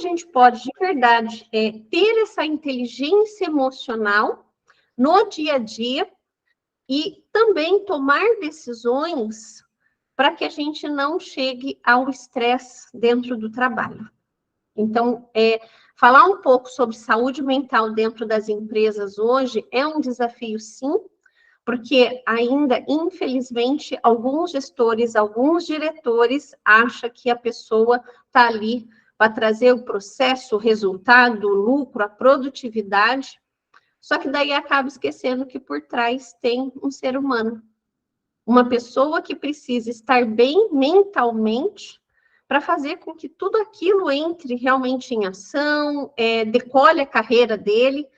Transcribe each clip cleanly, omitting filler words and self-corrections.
a gente pode, de verdade, ter essa inteligência emocional no dia a dia e também tomar decisões para que a gente não chegue ao estresse dentro do trabalho. Então, falar um pouco sobre saúde mental dentro das empresas hoje é um desafio, sim, porque ainda, infelizmente, alguns gestores, alguns diretores acham que a pessoa está ali para trazer o processo, o resultado, o lucro, a produtividade, só que daí acaba esquecendo que por trás tem um ser humano, uma pessoa que precisa estar bem mentalmente para fazer com que tudo aquilo entre realmente em ação, decole a carreira dele,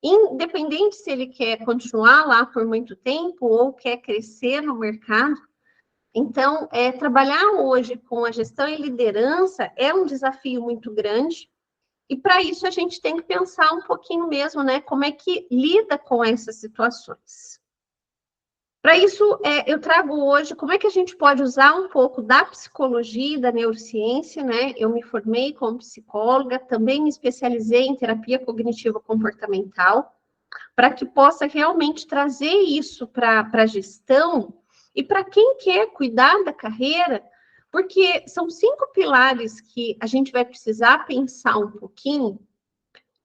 independente se ele quer continuar lá por muito tempo ou quer crescer no mercado. Então, trabalhar hoje com a gestão e liderança é um desafio muito grande, e para isso a gente tem que pensar um pouquinho mesmo, né, como é que lida com essas situações. Para isso, eu trago hoje como é que a gente pode usar um pouco da psicologia e da neurociência, né? Eu me formei como psicóloga, também me especializei em terapia cognitiva comportamental, para que possa realmente trazer isso para a gestão e para quem quer cuidar da carreira, porque são 5 pilares que a gente vai precisar pensar um pouquinho,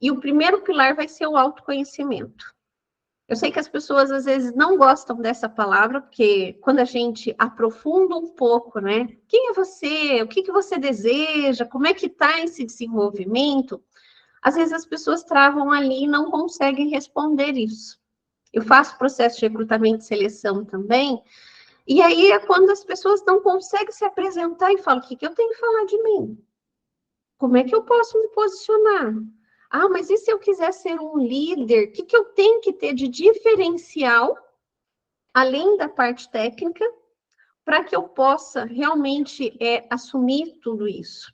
e o primeiro pilar vai ser o autoconhecimento. Eu sei que as pessoas às vezes não gostam dessa palavra, porque quando a gente aprofunda um pouco, né? Quem é você? O que você deseja? Como é que está esse desenvolvimento? Às vezes as pessoas travam ali e não conseguem responder isso. Eu faço processo de recrutamento e seleção também, e aí é quando as pessoas não conseguem se apresentar e falam: o que eu tenho que falar de mim? Como é que eu posso me posicionar? Ah, mas e se eu quiser ser um líder? O que eu tenho que ter de diferencial, além da parte técnica, para que eu possa realmente assumir tudo isso?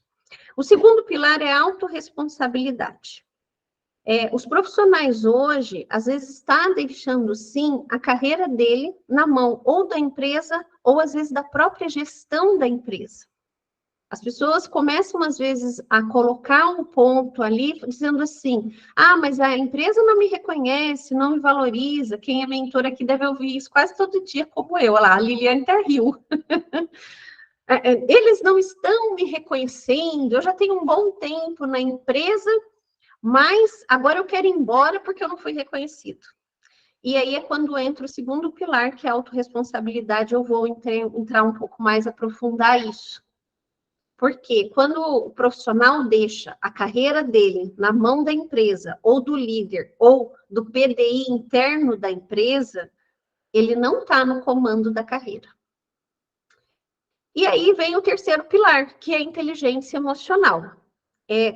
O segundo pilar é a autorresponsabilidade. Os profissionais hoje, às vezes, estão deixando, sim, a carreira dele na mão ou da empresa, ou às vezes da própria gestão da empresa. As pessoas começam, às vezes, a colocar um ponto ali, dizendo assim: ah, mas a empresa não me reconhece, não me valoriza. Quem é mentor aqui deve ouvir isso quase todo dia, como eu. Olha lá, a Liliane até riu. Eles não estão me reconhecendo, eu já tenho um bom tempo na empresa, mas agora eu quero ir embora porque eu não fui reconhecido. E aí é quando entra o segundo pilar, que é a autorresponsabilidade. Eu vou entrar um pouco mais, aprofundar isso. Porque quando o profissional deixa a carreira dele na mão da empresa, ou do líder, ou do PDI interno da empresa, ele não está no comando da carreira. E aí vem o terceiro pilar, que é a inteligência emocional.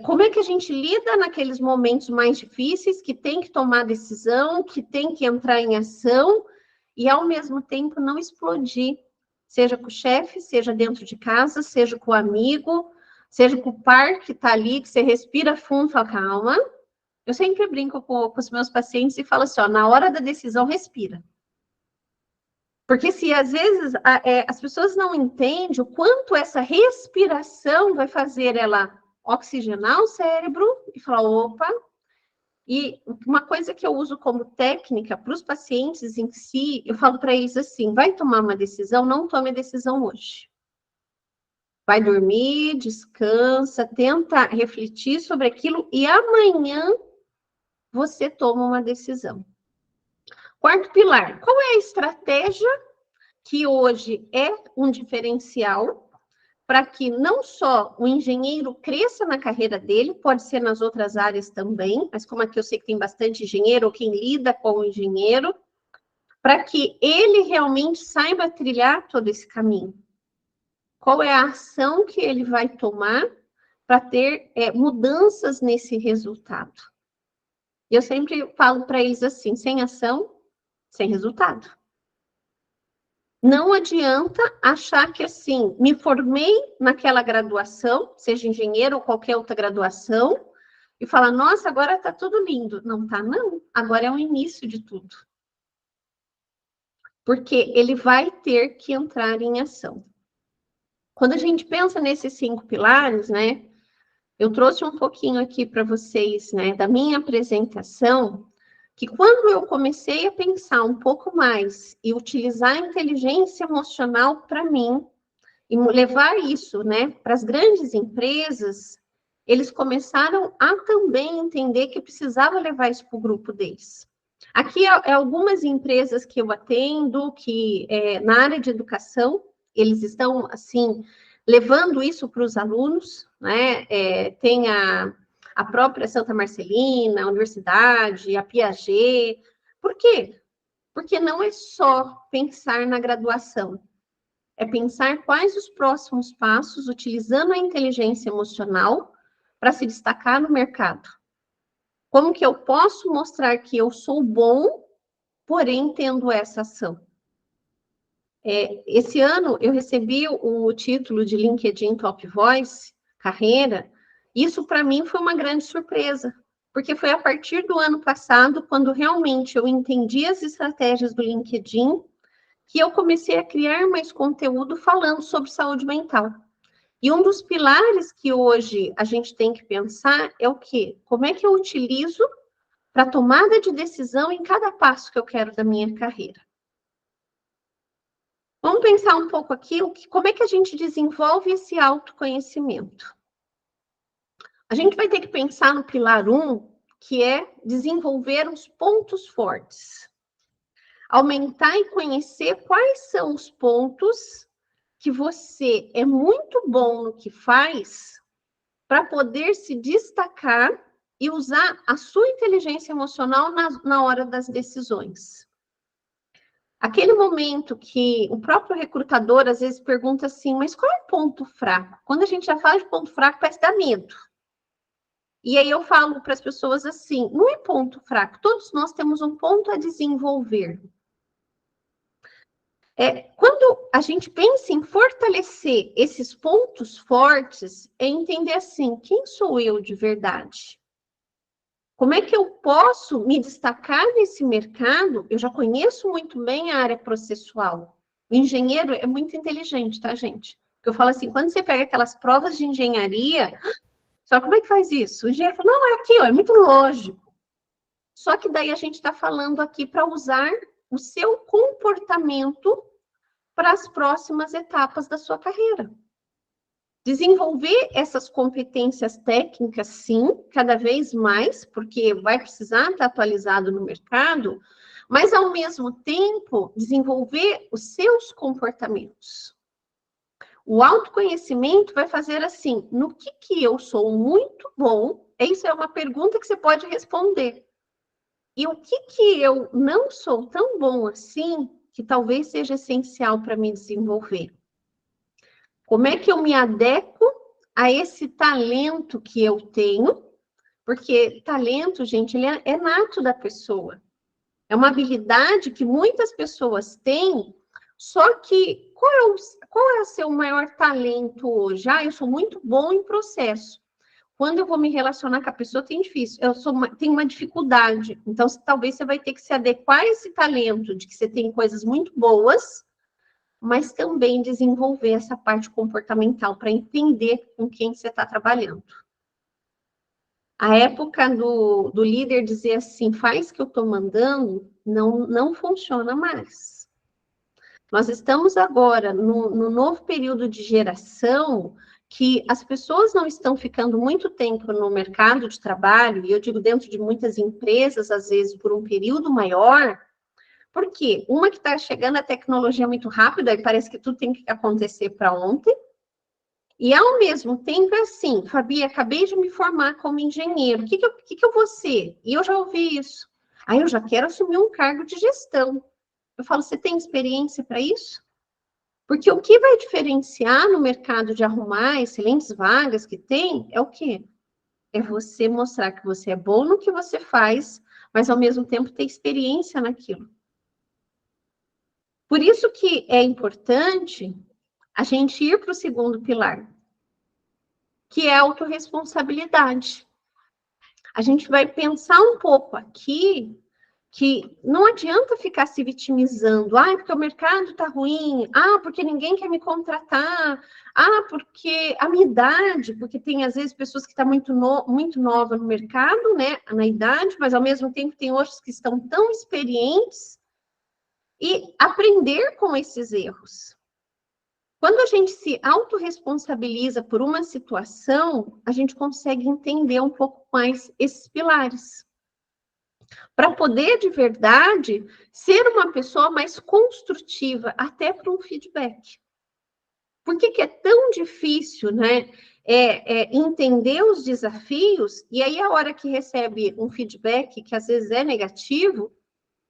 Como é que a gente lida naqueles momentos mais difíceis, que tem que tomar decisão, que tem que entrar em ação, e ao mesmo tempo não explodir, seja com o chefe, seja dentro de casa, seja com o amigo, seja com o par que está ali, que você respira fundo e fala: calma. Eu sempre brinco com os meus pacientes e falo assim: ó, na hora da decisão, respira. Porque se às vezes as pessoas não entendem o quanto essa respiração vai fazer ela oxigenar o cérebro e falar: opa. E uma coisa que eu uso como técnica para os pacientes em si, eu falo para eles assim: vai tomar uma decisão, não tome a decisão hoje. Vai dormir, descansa, tenta refletir sobre aquilo e amanhã você toma uma decisão. Quarto pilar: qual é a estratégia que hoje é um diferencial para que não só o engenheiro cresça na carreira dele, pode ser nas outras áreas também, mas como aqui eu sei que tem bastante engenheiro, ou quem lida com o engenheiro, para que ele realmente saiba trilhar todo esse caminho. Qual é a ação que ele vai tomar para ter mudanças nesse resultado? E eu sempre falo para eles assim: sem ação, sem resultado. Não adianta achar que, assim, me formei naquela graduação, seja engenheiro ou qualquer outra graduação, e falar: nossa, agora está tudo lindo. Não está, não. Agora é o início de tudo. Porque ele vai ter que entrar em ação. Quando a gente pensa nesses 5 pilares, né? eu trouxe um pouquinho aqui para vocês, né, da minha apresentação, que quando eu comecei a pensar um pouco mais e utilizar a inteligência emocional para mim, e levar isso, né, para as grandes empresas, eles começaram a também entender que precisava levar isso para o grupo deles. Aqui é algumas empresas que eu atendo, que na área de educação, eles estão, assim, levando isso para os alunos, né? Tem a própria Santa Marcelina, a Universidade, a Piaget. Por quê? Porque não é só pensar na graduação, é pensar quais os próximos passos utilizando a inteligência emocional para se destacar no mercado. Como que eu posso mostrar que eu sou bom, porém tendo essa ação? Esse ano eu recebi o título de LinkedIn Top Voice, carreira. Isso para mim foi uma grande surpresa, porque foi a partir do ano passado, quando realmente eu entendi as estratégias do LinkedIn, que eu comecei a criar mais conteúdo falando sobre saúde mental. E um dos pilares que hoje a gente tem que pensar é o quê? Como é que eu utilizo para tomada de decisão em cada passo que eu quero da minha carreira? Vamos pensar um pouco aqui, como é que a gente desenvolve esse autoconhecimento? A gente vai ter que pensar no pilar 1, que é desenvolver os pontos fortes. Aumentar e conhecer quais são os pontos que você é muito bom no que faz para poder se destacar e usar a sua inteligência emocional na hora das decisões. Aquele momento que o próprio recrutador às vezes pergunta assim, mas qual é o ponto fraco? Quando a gente já fala de ponto fraco, parece dar medo. E aí eu falo para as pessoas assim, não é ponto fraco, todos nós temos um ponto a desenvolver. Quando a gente pensa em fortalecer esses pontos fortes, é entender assim, quem sou eu de verdade? Como é que eu posso me destacar nesse mercado? Eu já conheço muito bem a área processual. O engenheiro é muito inteligente, tá, gente? Porque eu falo assim, quando você pega aquelas provas de engenharia, só como é que faz isso? O engenheiro fala, não, é aqui, ó, é muito lógico. Só que daí a gente está falando aqui para usar o seu comportamento para as próximas etapas da sua carreira. Desenvolver essas competências técnicas, sim, cada vez mais, porque vai precisar estar atualizado no mercado, mas, ao mesmo tempo, desenvolver os seus comportamentos. O autoconhecimento vai fazer assim, no que eu sou muito bom, isso é uma pergunta que você pode responder. E o que eu não sou tão bom assim, que talvez seja essencial para me desenvolver? Como é que eu me adequo a esse talento que eu tenho? Porque talento, gente, ele é nato da pessoa. É uma habilidade que muitas pessoas têm, só que qual é o seu maior talento hoje? Eu sou muito bom em processo. Quando eu vou me relacionar com a pessoa, tem difícil. Tenho uma dificuldade. Então, talvez você vai ter que se adequar a esse talento de que você tem coisas muito boas, mas também desenvolver essa parte comportamental para entender com quem você está trabalhando. A época do líder dizer assim, faz o que eu estou mandando, não funciona mais. Nós estamos agora no novo período de geração que as pessoas não estão ficando muito tempo no mercado de trabalho, e eu digo dentro de muitas empresas, às vezes por um período maior. Por quê? Uma que está chegando a tecnologia muito rápida, e parece que tudo tem que acontecer para ontem. E, ao mesmo tempo, é assim, Fabi, acabei de me formar como engenheiro, o que eu vou ser? E eu já ouvi isso. Eu já quero assumir um cargo de gestão. Eu falo, você tem experiência para isso? Porque o que vai diferenciar no mercado de arrumar excelentes vagas que tem, é o quê? É você mostrar que você é bom no que você faz, mas, ao mesmo tempo, ter experiência naquilo. Por isso que é importante a gente ir para o segundo pilar, que é a autorresponsabilidade. A gente vai pensar um pouco aqui que não adianta ficar se vitimizando. Ah, porque o mercado está ruim. Ah, porque ninguém quer me contratar. Ah, porque a minha idade, porque tem às vezes pessoas que estão muito nova no mercado, né, na idade, mas ao mesmo tempo tem outros que estão tão experientes, e aprender com esses erros. Quando a gente se autorresponsabiliza por uma situação, a gente consegue entender um pouco mais esses pilares, para poder, de verdade, ser uma pessoa mais construtiva, até para um feedback. Por que é tão difícil, né, entender os desafios, e aí a hora que recebe um feedback, que às vezes é negativo,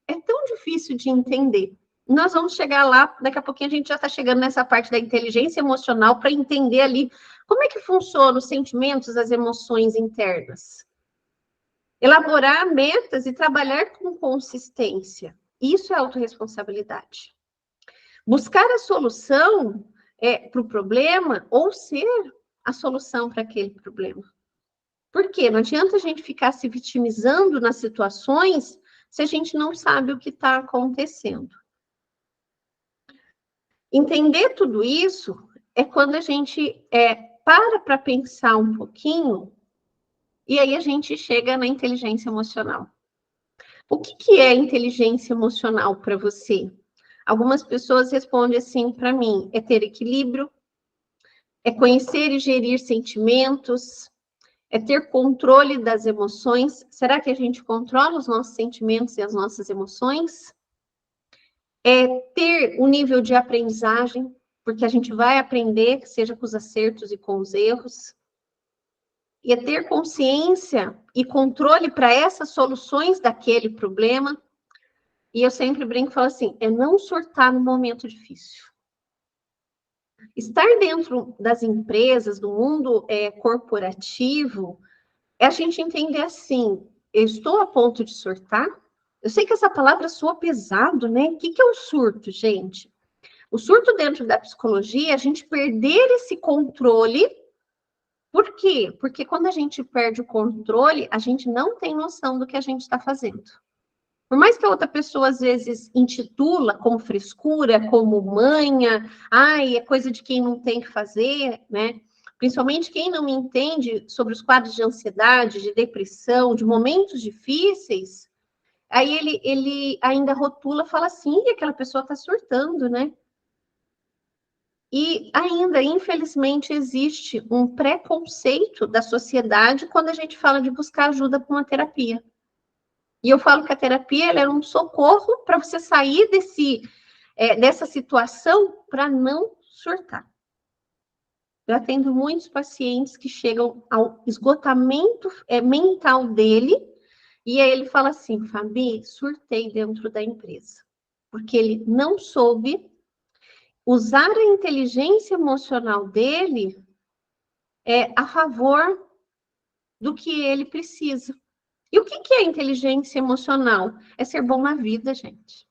é tão difícil de entender. Nós vamos chegar lá, daqui a pouquinho a gente já está chegando nessa parte da inteligência emocional, para entender ali como é que funciona os sentimentos, as emoções internas. Elaborar metas e trabalhar com consistência. Isso é autorresponsabilidade. Buscar a solução para o problema ou ser a solução para aquele problema. Por quê? Não adianta a gente ficar se vitimizando nas situações se a gente não sabe o que está acontecendo. Entender tudo isso é quando a gente para pensar um pouquinho, e aí a gente chega na inteligência emocional. O que é inteligência emocional para você? Algumas pessoas respondem assim para mim: é ter equilíbrio, é conhecer e gerir sentimentos, é ter controle das emoções. Será que a gente controla os nossos sentimentos e as nossas emoções? É ter um nível de aprendizagem, porque a gente vai aprender, seja com os acertos e com os erros. E é ter consciência e controle para essas soluções daquele problema. E eu sempre brinco e falo assim, é não surtar no momento difícil. Estar dentro das empresas, do mundo corporativo, é a gente entender assim, eu estou a ponto de surtar? Eu sei que essa palavra soa pesado, né? O que é o surto, gente? O surto dentro da psicologia é a gente perder esse controle. Por quê? Porque quando a gente perde o controle, a gente não tem noção do que a gente está fazendo. Por mais que a outra pessoa, às vezes, intitula como frescura, como manha, ai, é coisa de quem não tem que fazer, né? Principalmente quem não entende sobre os quadros de ansiedade, de depressão, de momentos difíceis, aí ele ainda rotula, fala assim, e aquela pessoa está surtando, né? E ainda, infelizmente, existe um preconceito da sociedade quando a gente fala de buscar ajuda com uma terapia. E eu falo que a terapia ela é um socorro para você sair dessa situação para não surtar. Eu atendo muitos pacientes que chegam ao esgotamento mental dele, e aí ele fala assim, Fabi, surtei dentro da empresa, porque ele não soube usar a inteligência emocional dele a favor do que ele precisa. E o que é inteligência emocional? É ser bom na vida, gente.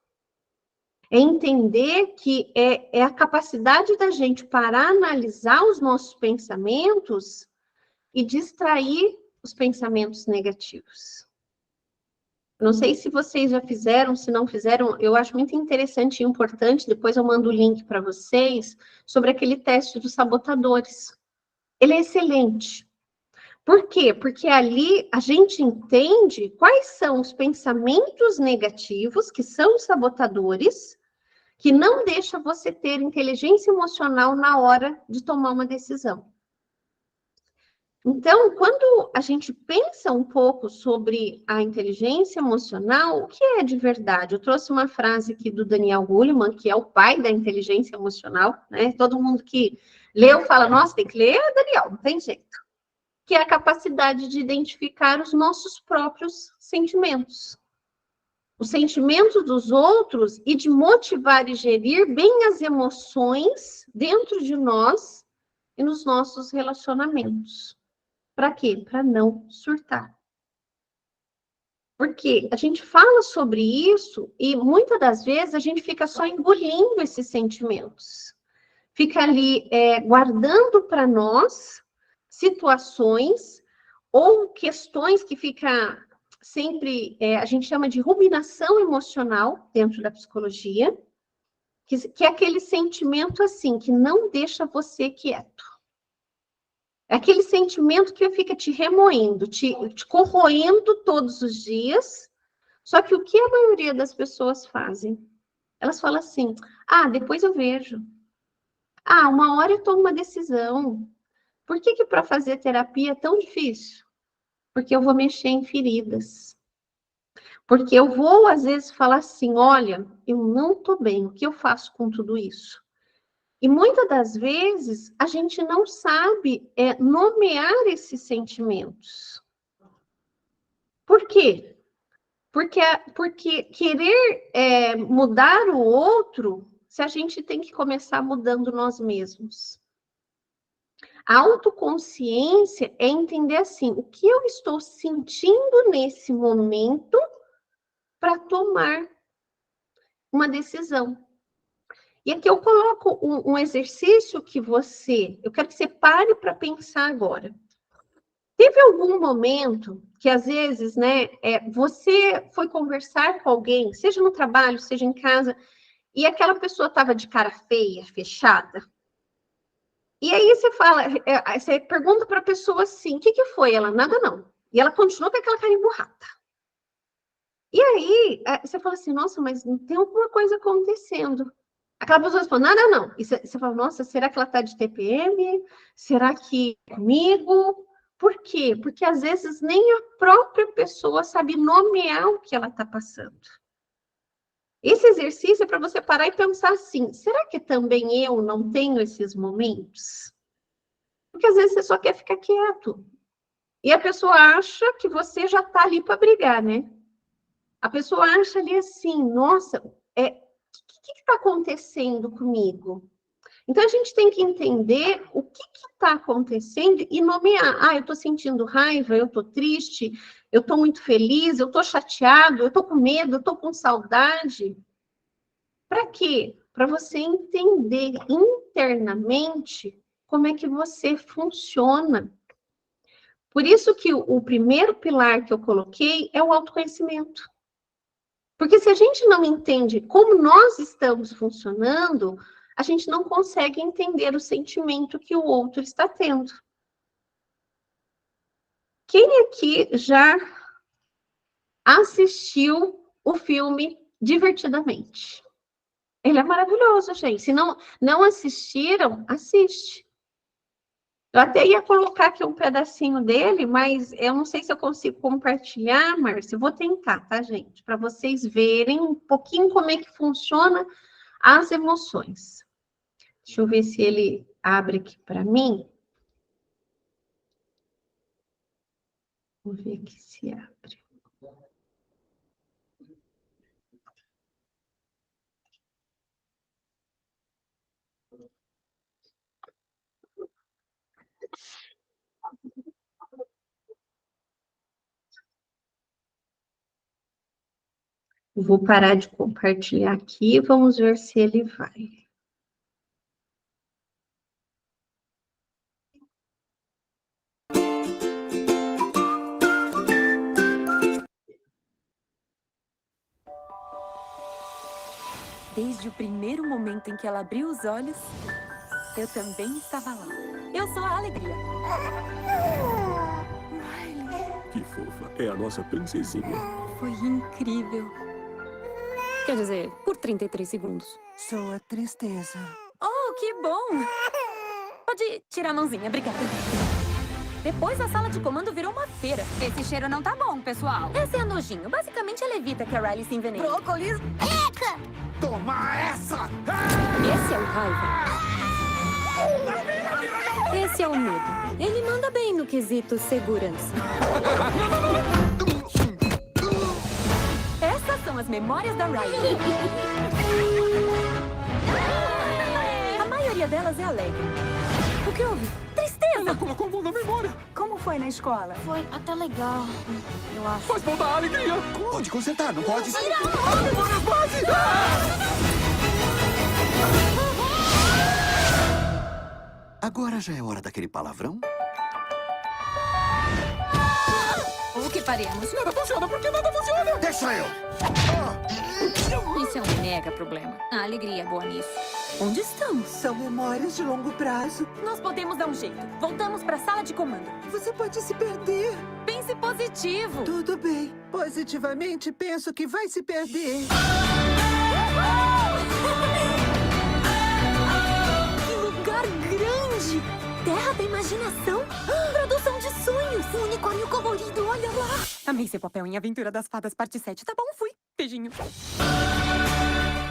É entender que é a capacidade da gente parar, analisar os nossos pensamentos e distrair os pensamentos negativos. Não sei se vocês já fizeram, se não fizeram, eu acho muito interessante e importante, depois eu mando o link para vocês, sobre aquele teste dos sabotadores. Ele é excelente. Por quê? Porque ali a gente entende quais são os pensamentos negativos, que são os sabotadores, que não deixa você ter inteligência emocional na hora de tomar uma decisão. Então, quando a gente pensa um pouco sobre a inteligência emocional, o que é de verdade? Eu trouxe uma frase aqui do Daniel Goleman, que é o pai da inteligência emocional, né? Todo mundo que leu fala, nossa, tem que ler, Daniel, não tem jeito. Que é a capacidade de identificar os nossos próprios sentimentos. Os sentimentos dos outros e de motivar e gerir bem as emoções dentro de nós e nos nossos relacionamentos. Para quê? Para não surtar. Porque a gente fala sobre isso e muitas das vezes a gente fica só engolindo esses sentimentos. Fica ali guardando para nós situações ou questões que fica sempre, a gente chama de ruminação emocional dentro da psicologia, que é aquele sentimento assim, que não deixa você quieto. É aquele sentimento que fica te remoendo, te corroendo todos os dias. Só que o que a maioria das pessoas fazem? Elas falam assim, depois eu vejo. Uma hora eu tomo uma decisão. Por que para fazer terapia é tão difícil? Porque eu vou mexer em feridas. Porque eu vou, às vezes, falar assim, olha, eu não estou bem, o que eu faço com tudo isso? E muitas das vezes, a gente não sabe nomear esses sentimentos. Por quê? Porque querer mudar o outro, se a gente tem que começar mudando nós mesmos. A autoconsciência é entender assim, o que eu estou sentindo nesse momento para tomar uma decisão. E aqui eu coloco um exercício que eu quero que você pare para pensar agora. Teve algum momento que, às vezes, né, você foi conversar com alguém, seja no trabalho, seja em casa, e aquela pessoa estava de cara feia, fechada? E aí você pergunta para a pessoa assim, o que foi? Ela, nada não. E ela continua com aquela cara emburrada. E aí, você fala assim, nossa, mas tem alguma coisa acontecendo. Aquela pessoa responde, nada não. E você fala, nossa, será que ela está de TPM? Será que é comigo? Por quê? Porque às vezes nem a própria pessoa sabe nomear o que ela está passando. Esse exercício é para você parar e pensar assim, será que também eu não tenho esses momentos? Porque às vezes você só quer ficar quieto. E a pessoa acha que você já está ali para brigar, né? A pessoa acha ali assim, nossa, o que está acontecendo comigo? Então, a gente tem que entender o que está acontecendo e nomear. Eu estou sentindo raiva, eu estou triste, eu estou muito feliz, eu estou chateado, eu estou com medo, eu estou com saudade. Para quê? Para você entender internamente como é que você funciona. Por isso que o primeiro pilar que eu coloquei é o autoconhecimento. Porque se a gente não entende como nós estamos funcionando, a gente não consegue entender o sentimento que o outro está tendo. Quem aqui já assistiu o filme Divertidamente? Ele é maravilhoso, gente. Se não assistiram, assiste. Eu até ia colocar aqui um pedacinho dele, mas eu não sei se eu consigo compartilhar, Márcia. Eu vou tentar, tá, gente? Para vocês verem um pouquinho como é que funciona as emoções. Deixa eu ver se ele abre aqui para mim. Vou ver aqui se abre. Vou parar de compartilhar aqui e vamos ver se ele vai. Desde o primeiro momento em que ela abriu os olhos, eu também estava lá. Eu sou a Alegria. Riley. Que fofa. É a nossa princesinha. Foi incrível. Quer dizer, por 33 segundos. Sou a tristeza. Oh, que bom! Pode tirar a mãozinha, obrigada. Depois a sala de comando virou uma feira. Esse cheiro não tá bom, pessoal. Essa é a Nojinho. Basicamente, ela evita que a Riley se envenene. Brócolis. Toma essa! Esse é o Raiva. Esse é o Medo. Ele manda bem no quesito segurança. Essas são as memórias da Riley. A maioria delas é alegre. O que houve? Tristeza! Ela colocou a mão na memória. Como foi na escola? Foi até legal, eu acho. Faz mal da alegria. Pode consertar, não pode? Memórias base. Agora já é hora daquele palavrão? O que faremos. Nada funciona porque nada funciona. Deixa eu. Isso é um mega problema. A alegria é boa nisso. Onde estamos? São memórias de longo prazo. Nós podemos dar um jeito. Voltamos para a sala de comando. Você pode se perder. Pense positivo. Tudo bem. Positivamente, penso que vai se perder. Que lugar grande! Terra da imaginação. Produção de sonhos. Um unicórnio colorido, olha lá. Amei seu papel em Aventura das Fadas, parte 7. Tá bom, fui. Beijinho.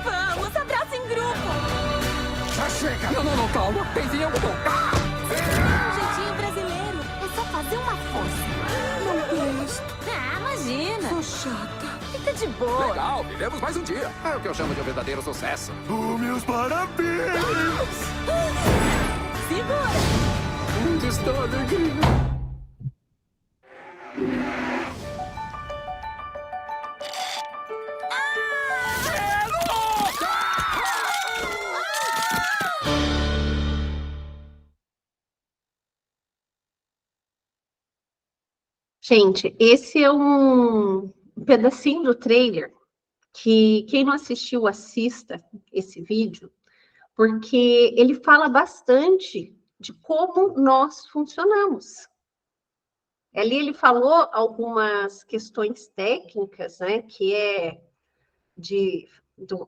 Vamos, abraço em grupo. Já chega. Não, calma. Pense em algo bom. Um jeitinho brasileiro. É só fazer uma força. Não gosto. Ah, imagina. Sou chata. Fica de boa. Legal, vivemos mais um dia. É o que eu chamo de um verdadeiro sucesso. Meus parabéns. Segura. Onde está a alegria? Gente, esse é um pedacinho do trailer que quem não assistiu, assista esse vídeo, porque ele fala bastante de como nós funcionamos. Ali ele falou algumas questões técnicas, né, que é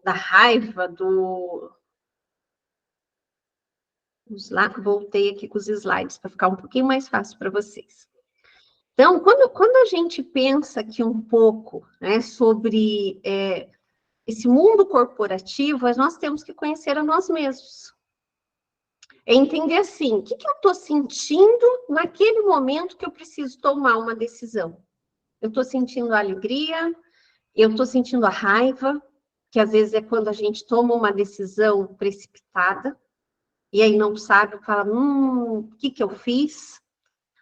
da raiva, voltei aqui com os slides para ficar um pouquinho mais fácil para vocês. Então, quando a gente pensa aqui um pouco, né, sobre esse mundo corporativo, nós temos que conhecer a nós mesmos. É entender assim, o que eu estou sentindo naquele momento que eu preciso tomar uma decisão. Eu estou sentindo a alegria, eu estou sentindo a raiva, que às vezes é quando a gente toma uma decisão precipitada, e aí não sabe, fala, o que eu fiz?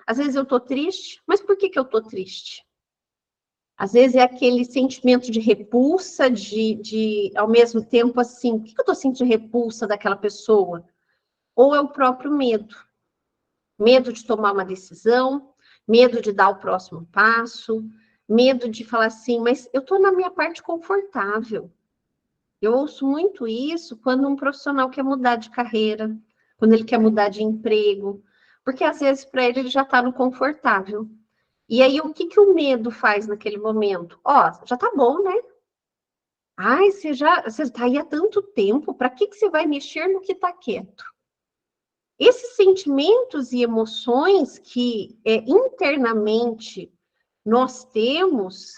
Às vezes eu estou triste, mas por que eu estou triste? Às vezes é aquele sentimento de repulsa, ao mesmo tempo assim, por que eu estou sentindo repulsa daquela pessoa? Ou é o próprio medo. Medo de tomar uma decisão, medo de dar o próximo passo, medo de falar assim, mas eu estou na minha parte confortável. Eu ouço muito isso quando um profissional quer mudar de carreira, quando ele quer mudar de emprego, porque às vezes para ele já está no confortável. E aí o que o medo faz naquele momento? Já tá bom, né? Ai, você tá aí há tanto tempo, para que você vai mexer no que está quieto? Esses sentimentos e emoções que internamente nós temos,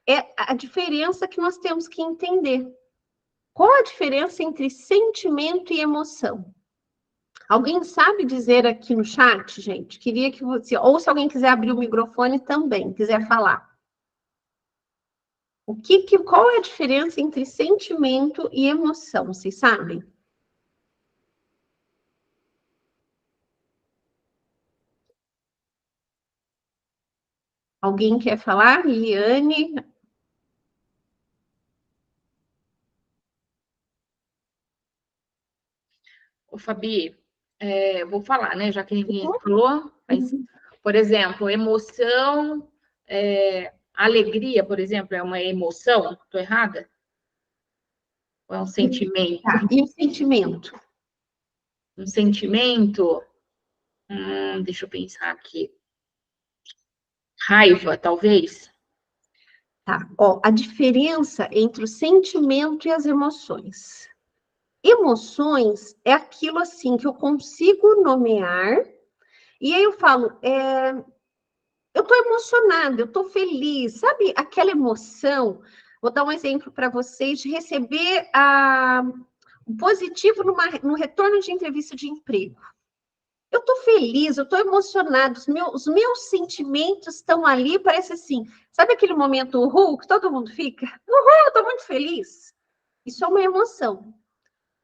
é a diferença que nós temos que entender. Qual a diferença entre sentimento e emoção? Alguém sabe dizer aqui no chat, gente? Queria que você... Ou se alguém quiser abrir o microfone também, quiser falar. Qual é a diferença entre sentimento e emoção? Vocês sabem? Alguém quer falar? Liliane? Ô, Fabi, vou falar, né? Já que ninguém falou, mas, por exemplo, emoção, alegria, por exemplo, é uma emoção? Estou errada? Ou é um sentimento? Tá, e o sentimento? Um sentimento? Deixa eu pensar aqui. Raiva, talvez? Tá, a diferença entre o sentimento e as emoções. Emoções é aquilo assim que eu consigo nomear, e aí eu falo, eu estou emocionada, eu estou feliz, sabe aquela emoção? Vou dar um exemplo para vocês de receber o positivo no retorno de entrevista de emprego. Eu estou feliz, eu estou emocionada, os meus sentimentos estão ali, parece assim, sabe aquele momento uhul, que todo mundo fica? Uhul, eu estou muito feliz. Isso é uma emoção.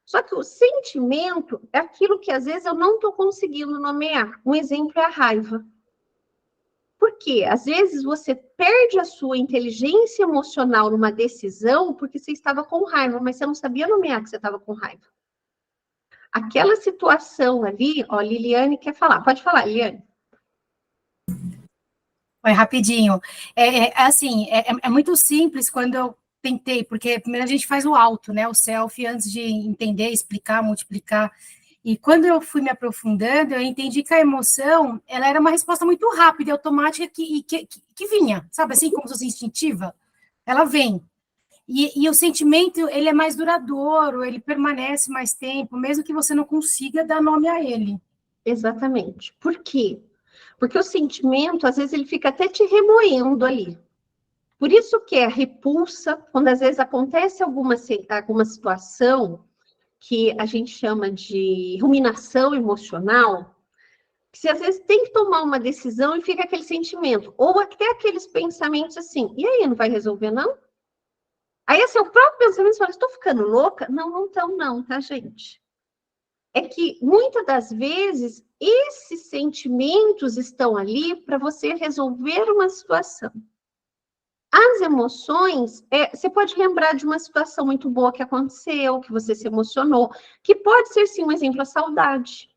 Só que o sentimento é aquilo que às vezes eu não estou conseguindo nomear. Um exemplo é a raiva. Por quê? Às vezes você perde a sua inteligência emocional numa decisão porque você estava com raiva, mas você não sabia nomear que você estava com raiva. Aquela situação ali, Liliane quer falar. Pode falar, Liliane. Foi rapidinho. Assim, é muito simples quando eu tentei, porque primeiro a gente faz o auto, né? O self, antes de entender, explicar, multiplicar. E quando eu fui me aprofundando, eu entendi que a emoção, ela era uma resposta muito rápida e automática que vinha, sabe assim, como se fosse instintiva? Ela vem. E o sentimento, ele é mais duradouro, ele permanece mais tempo, mesmo que você não consiga dar nome a ele. Exatamente. Por quê? Porque o sentimento, às vezes, ele fica até te remoendo ali. Por isso que é a repulsa, quando às vezes acontece alguma situação que a gente chama de ruminação emocional, que você às vezes tem que tomar uma decisão e fica aquele sentimento, ou até aqueles pensamentos assim, e aí, não vai resolver, não? Aí é seu próprio pensamento, você fala, estou ficando louca? Não, não estão não, tá, gente? É que, muitas das vezes, esses sentimentos estão ali para você resolver uma situação. As emoções, você pode lembrar de uma situação muito boa que aconteceu, que você se emocionou, que pode ser, sim, um exemplo, a saudade.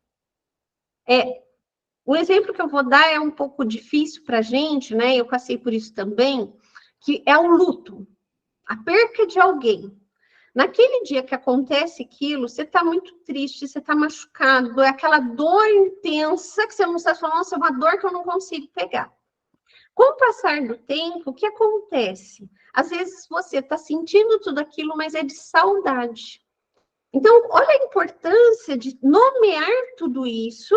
O exemplo que eu vou dar é um pouco difícil para a gente, né? Eu passei por isso também, que é o luto, a perca de alguém. Naquele dia que acontece aquilo, você está muito triste, você está machucado, é aquela dor intensa que você não está falando, nossa, é uma dor que eu não consigo pegar. Com o passar do tempo, o que acontece? Às vezes você está sentindo tudo aquilo, mas é de saudade. Então, olha a importância de nomear tudo isso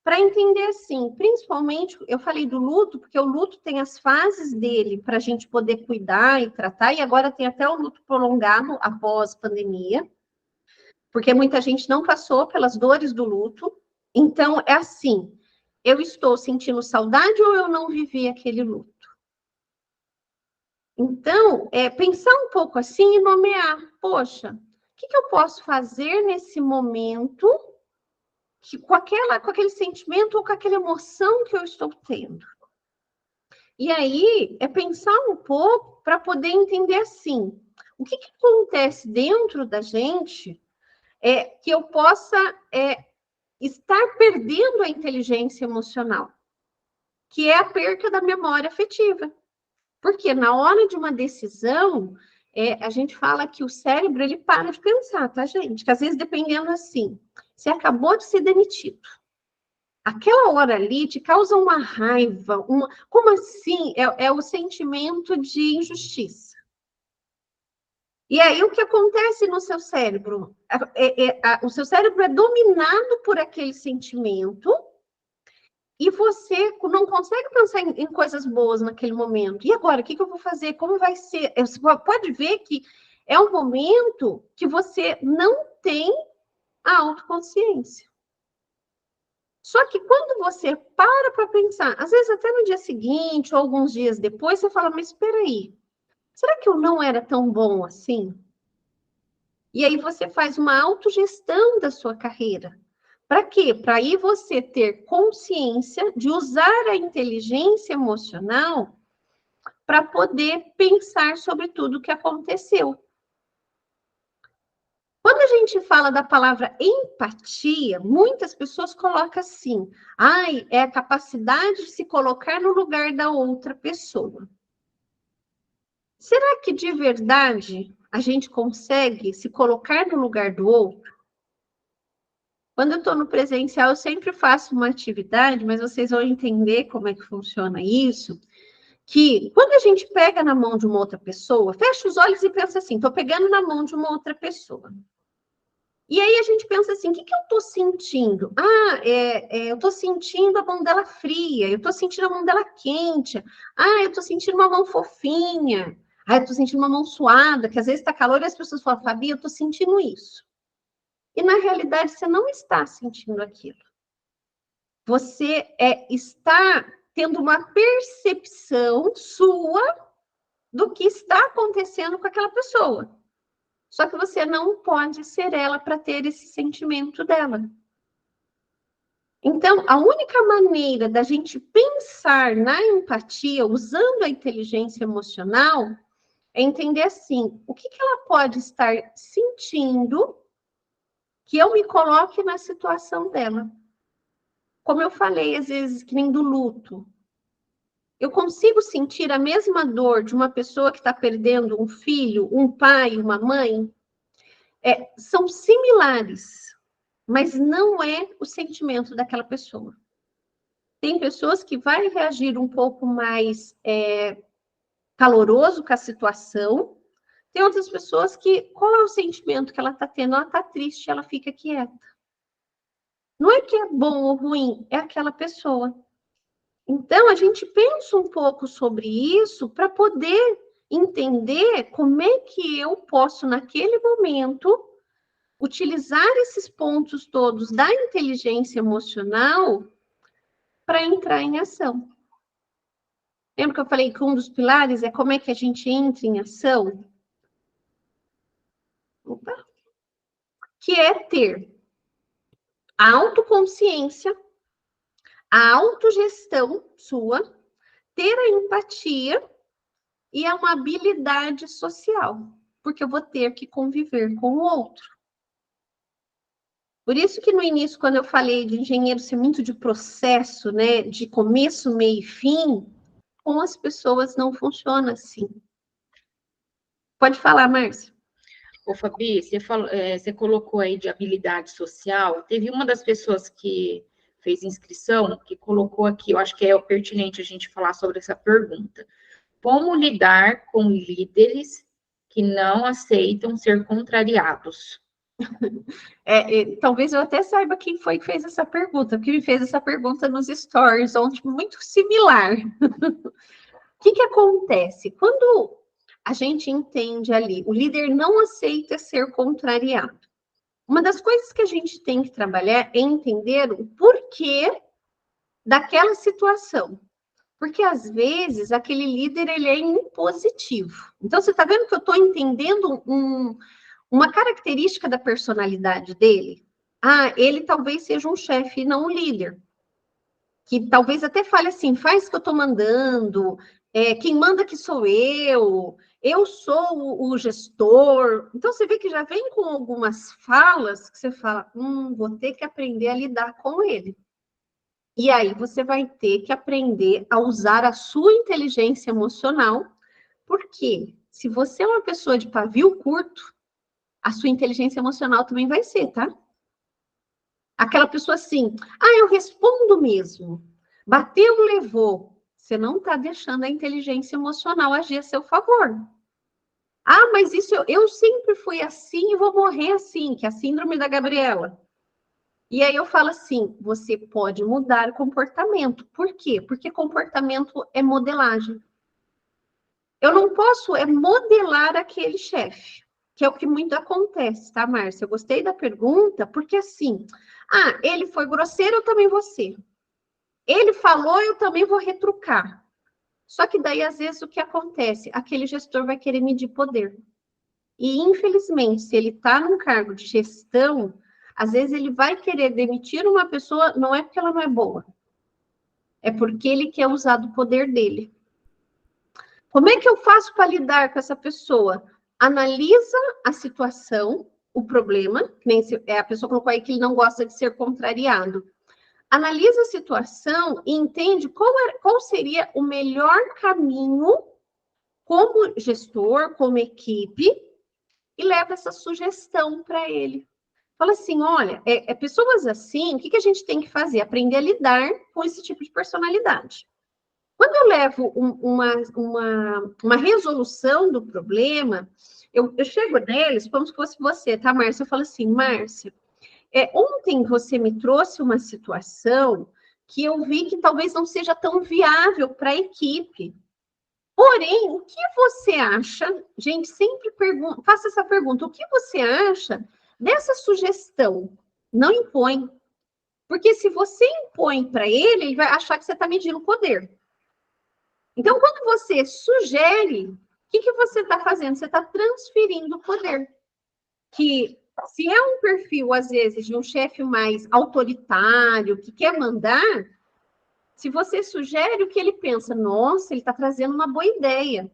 para entender assim, principalmente, eu falei do luto, porque o luto tem as fases dele para a gente poder cuidar e tratar, e agora tem até o luto prolongado após pandemia, porque muita gente não passou pelas dores do luto. Então, é assim, eu estou sentindo saudade ou eu não vivi aquele luto? Então, pensar um pouco assim e nomear, poxa, o que eu posso fazer nesse momento com aquele sentimento ou com aquela emoção que eu estou tendo? E aí, pensar um pouco para poder entender assim, o que acontece dentro da gente que eu possa estar perdendo a inteligência emocional, que é a perca da memória afetiva. Porque na hora de uma decisão, a gente fala que o cérebro, ele para de pensar, tá, gente? Que às vezes, dependendo assim, você acabou de ser demitido. Aquela hora ali te causa uma raiva, como assim? É o sentimento de injustiça. E aí, o que acontece no seu cérebro? O seu cérebro é dominado por aquele sentimento e você não consegue pensar em coisas boas naquele momento. E agora, o que eu vou fazer? Como vai ser? Você pode ver que é um momento que você não tem a autoconsciência. Só que quando você para pensar, às vezes até no dia seguinte ou alguns dias depois, você fala, mas espera aí, será que eu não era tão bom assim? E aí você faz uma autogestão da sua carreira. Para quê? Para aí você ter consciência de usar a inteligência emocional para poder pensar sobre tudo o que aconteceu. Quando a gente fala da palavra empatia, muitas pessoas colocam assim, é a capacidade de se colocar no lugar da outra pessoa. Será que de verdade a gente consegue se colocar no lugar do outro? Quando eu estou no presencial, eu sempre faço uma atividade, mas vocês vão entender como é que funciona isso, que quando a gente pega na mão de uma outra pessoa, fecha os olhos e pensa assim, estou pegando na mão de uma outra pessoa. E aí a gente pensa assim, o que eu estou sentindo? Eu estou sentindo a mão dela fria, eu estou sentindo a mão dela quente, eu estou sentindo uma mão fofinha, eu estou sentindo uma mão suada, que às vezes está calor e as pessoas falam, Fabi, eu estou sentindo isso. E na realidade você não está sentindo aquilo. Você está tendo uma percepção sua do que está acontecendo com aquela pessoa. Só que você não pode ser ela para ter esse sentimento dela. Então, a única maneira da gente pensar na empatia, usando a inteligência emocional, é entender assim, o que ela pode estar sentindo que eu me coloque na situação dela. Como eu falei, às vezes, que nem do luto. Eu consigo sentir a mesma dor de uma pessoa que está perdendo um filho, um pai, uma mãe? São similares, mas não é o sentimento daquela pessoa. Tem pessoas que vai reagir um pouco mais caloroso com a situação. Tem outras pessoas que, qual é o sentimento que ela está tendo? Ela está triste, ela fica quieta. Não é que é bom ou ruim, é aquela pessoa. Então, a gente pensa um pouco sobre isso para poder entender como é que eu posso, naquele momento, utilizar esses pontos todos da inteligência emocional para entrar em ação. Lembra que eu falei que um dos pilares é como é que a gente entra em ação? Opa. Que é ter a autoconsciência, a autogestão sua, ter a empatia e a amabilidade social, porque eu vou ter que conviver com o outro. Por isso que no início, quando eu falei de engenheiro ser muito de processo, né, de começo, meio e fim, com as pessoas não funciona assim. Pode falar, Márcia. Ô, Fabi, você colocou aí de habilidade social. Teve uma das pessoas que fez inscrição que colocou aqui, eu acho que é pertinente a gente falar sobre essa pergunta. Como lidar com líderes que não aceitam ser contrariados? Talvez eu até saiba quem foi que fez essa pergunta, porque me fez essa pergunta nos stories, ontem, muito similar. O que acontece? Quando a gente entende ali, o líder não aceita ser contrariado. Uma das coisas que a gente tem que trabalhar é entender o porquê daquela situação. Porque, às vezes, aquele líder, ele é impositivo. Então, você está vendo que eu estou entendendo uma característica da personalidade dele? Ele talvez seja um chefe e não um líder. Que talvez até fale assim, faz o que eu estou mandando, quem manda aqui sou eu sou o gestor. Então, você vê que já vem com algumas falas que você fala, vou ter que aprender a lidar com ele. E aí, você vai ter que aprender a usar a sua inteligência emocional, porque se você é uma pessoa de pavio curto, a sua inteligência emocional também vai ser, tá? Aquela pessoa assim, eu respondo mesmo. Bateu, levou. Você não está deixando a inteligência emocional agir a seu favor. Mas isso eu sempre fui assim e vou morrer assim, que é a síndrome da Gabriela. E aí eu falo assim, você pode mudar comportamento. Por quê? Porque comportamento é modelagem. Eu não posso modelar aquele chefe, que é o que muito acontece, tá, Márcia? Eu gostei da pergunta, porque assim, ele foi grosseiro, eu também vou ser. Ele falou, eu também vou retrucar. Só que daí, às vezes, o que acontece? Aquele gestor vai querer medir poder. E, infelizmente, se ele está num cargo de gestão, às vezes ele vai querer demitir uma pessoa, não é porque ela não é boa. É porque ele quer usar do poder dele. Como é que eu faço para lidar com essa pessoa? Analisa a situação, o problema, nem se, a pessoa colocou aí que ele não gosta de ser contrariado. Analisa a situação e entende qual seria o melhor caminho como gestor, como equipe, e leva essa sugestão para ele. Fala assim, olha, pessoas assim, o que a gente tem que fazer? Aprender a lidar com esse tipo de personalidade. Quando eu levo uma resolução do problema, eu chego neles como se fosse você, tá, Márcia? Eu falo assim, Márcia, ontem você me trouxe uma situação que eu vi que talvez não seja tão viável para a equipe. Porém, o que você acha? Gente, sempre faça essa pergunta. O que você acha dessa sugestão? Não impõe. Porque se você impõe para ele vai achar que você está medindo poder. Então, quando você sugere, o que você está fazendo? Você está transferindo o poder. Que se é um perfil, às vezes, de um chefe mais autoritário, que quer mandar, se você sugere o que ele pensa, nossa, ele está trazendo uma boa ideia.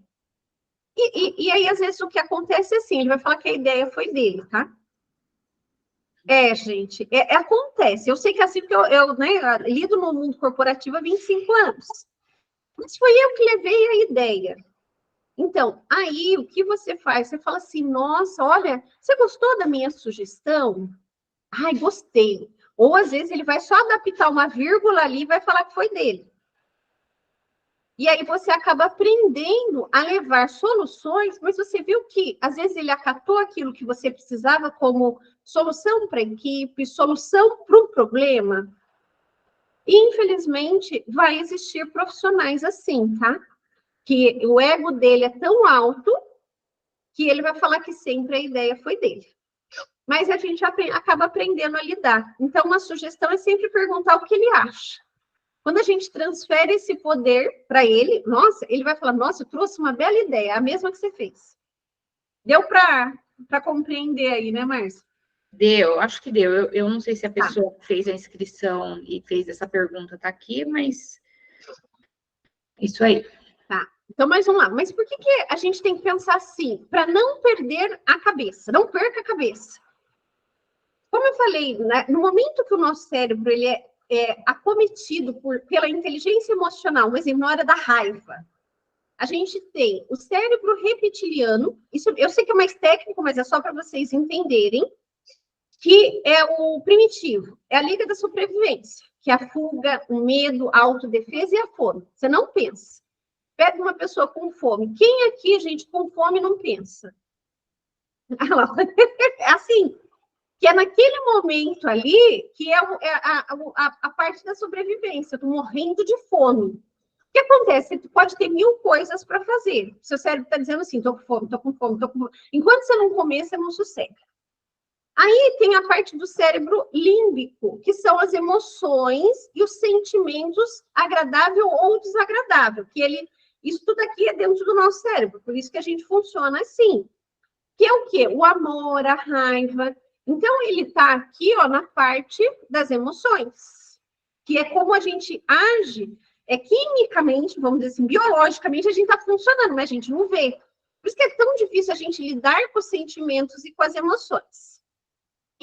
E aí, às vezes, o que acontece é assim, ele vai falar que a ideia foi dele, tá? Gente, acontece. Eu sei que é assim, porque eu lido no mundo corporativo há 25 anos. Mas foi eu que levei a ideia. Então, aí, o que você faz? Você fala assim, nossa, olha, você gostou da minha sugestão? Ai, gostei. Ou, às vezes, ele vai só adaptar uma vírgula ali e vai falar que foi dele. E aí você acaba aprendendo a levar soluções, mas você viu que, às vezes, ele acatou aquilo que você precisava como solução para a equipe, solução para um problema. E, infelizmente, vai existir profissionais assim, tá? Que o ego dele é tão alto que ele vai falar que sempre a ideia foi dele. Mas a gente acaba aprendendo a lidar. Então, uma sugestão é sempre perguntar o que ele acha. Quando a gente transfere esse poder para ele, nossa, ele vai falar, nossa, eu trouxe uma bela ideia, a mesma que você fez. Deu para compreender aí, né, Márcia? Deu, acho que deu. Eu não sei se a pessoa que fez a inscrição e fez essa pergunta está aqui, mas isso aí. Tá, então, mas vamos lá. Mas por que a gente tem que pensar assim? Para não perder a cabeça, não perca a cabeça. Como eu falei, né, no momento que o nosso cérebro ele é acometido pela inteligência emocional, por exemplo, na hora da raiva, a gente tem o cérebro reptiliano, isso eu sei que é mais técnico, mas é só para vocês entenderem, que é o primitivo, é a liga da sobrevivência, que é a fuga, o medo, a autodefesa e a fome. Você não pensa. Pega uma pessoa com fome. Quem aqui, gente, com fome não pensa? É assim, que é naquele momento ali que é a parte da sobrevivência. Eu estou morrendo de fome. O que acontece? Você pode ter 1000 coisas para fazer. Seu cérebro está dizendo assim, estou com fome, estou com fome, estou com fome. Enquanto você não comer, você não sossega. Aí tem a parte do cérebro límbico, que são as emoções e os sentimentos agradável ou desagradável, que isso tudo aqui é dentro do nosso cérebro, por isso que a gente funciona assim. Que é o quê? O amor, a raiva. Então, ele está aqui, ó, na parte das emoções, que é como a gente age, quimicamente, vamos dizer assim, biologicamente, a gente está funcionando, mas a gente não vê. Por isso que é tão difícil a gente lidar com os sentimentos e com as emoções.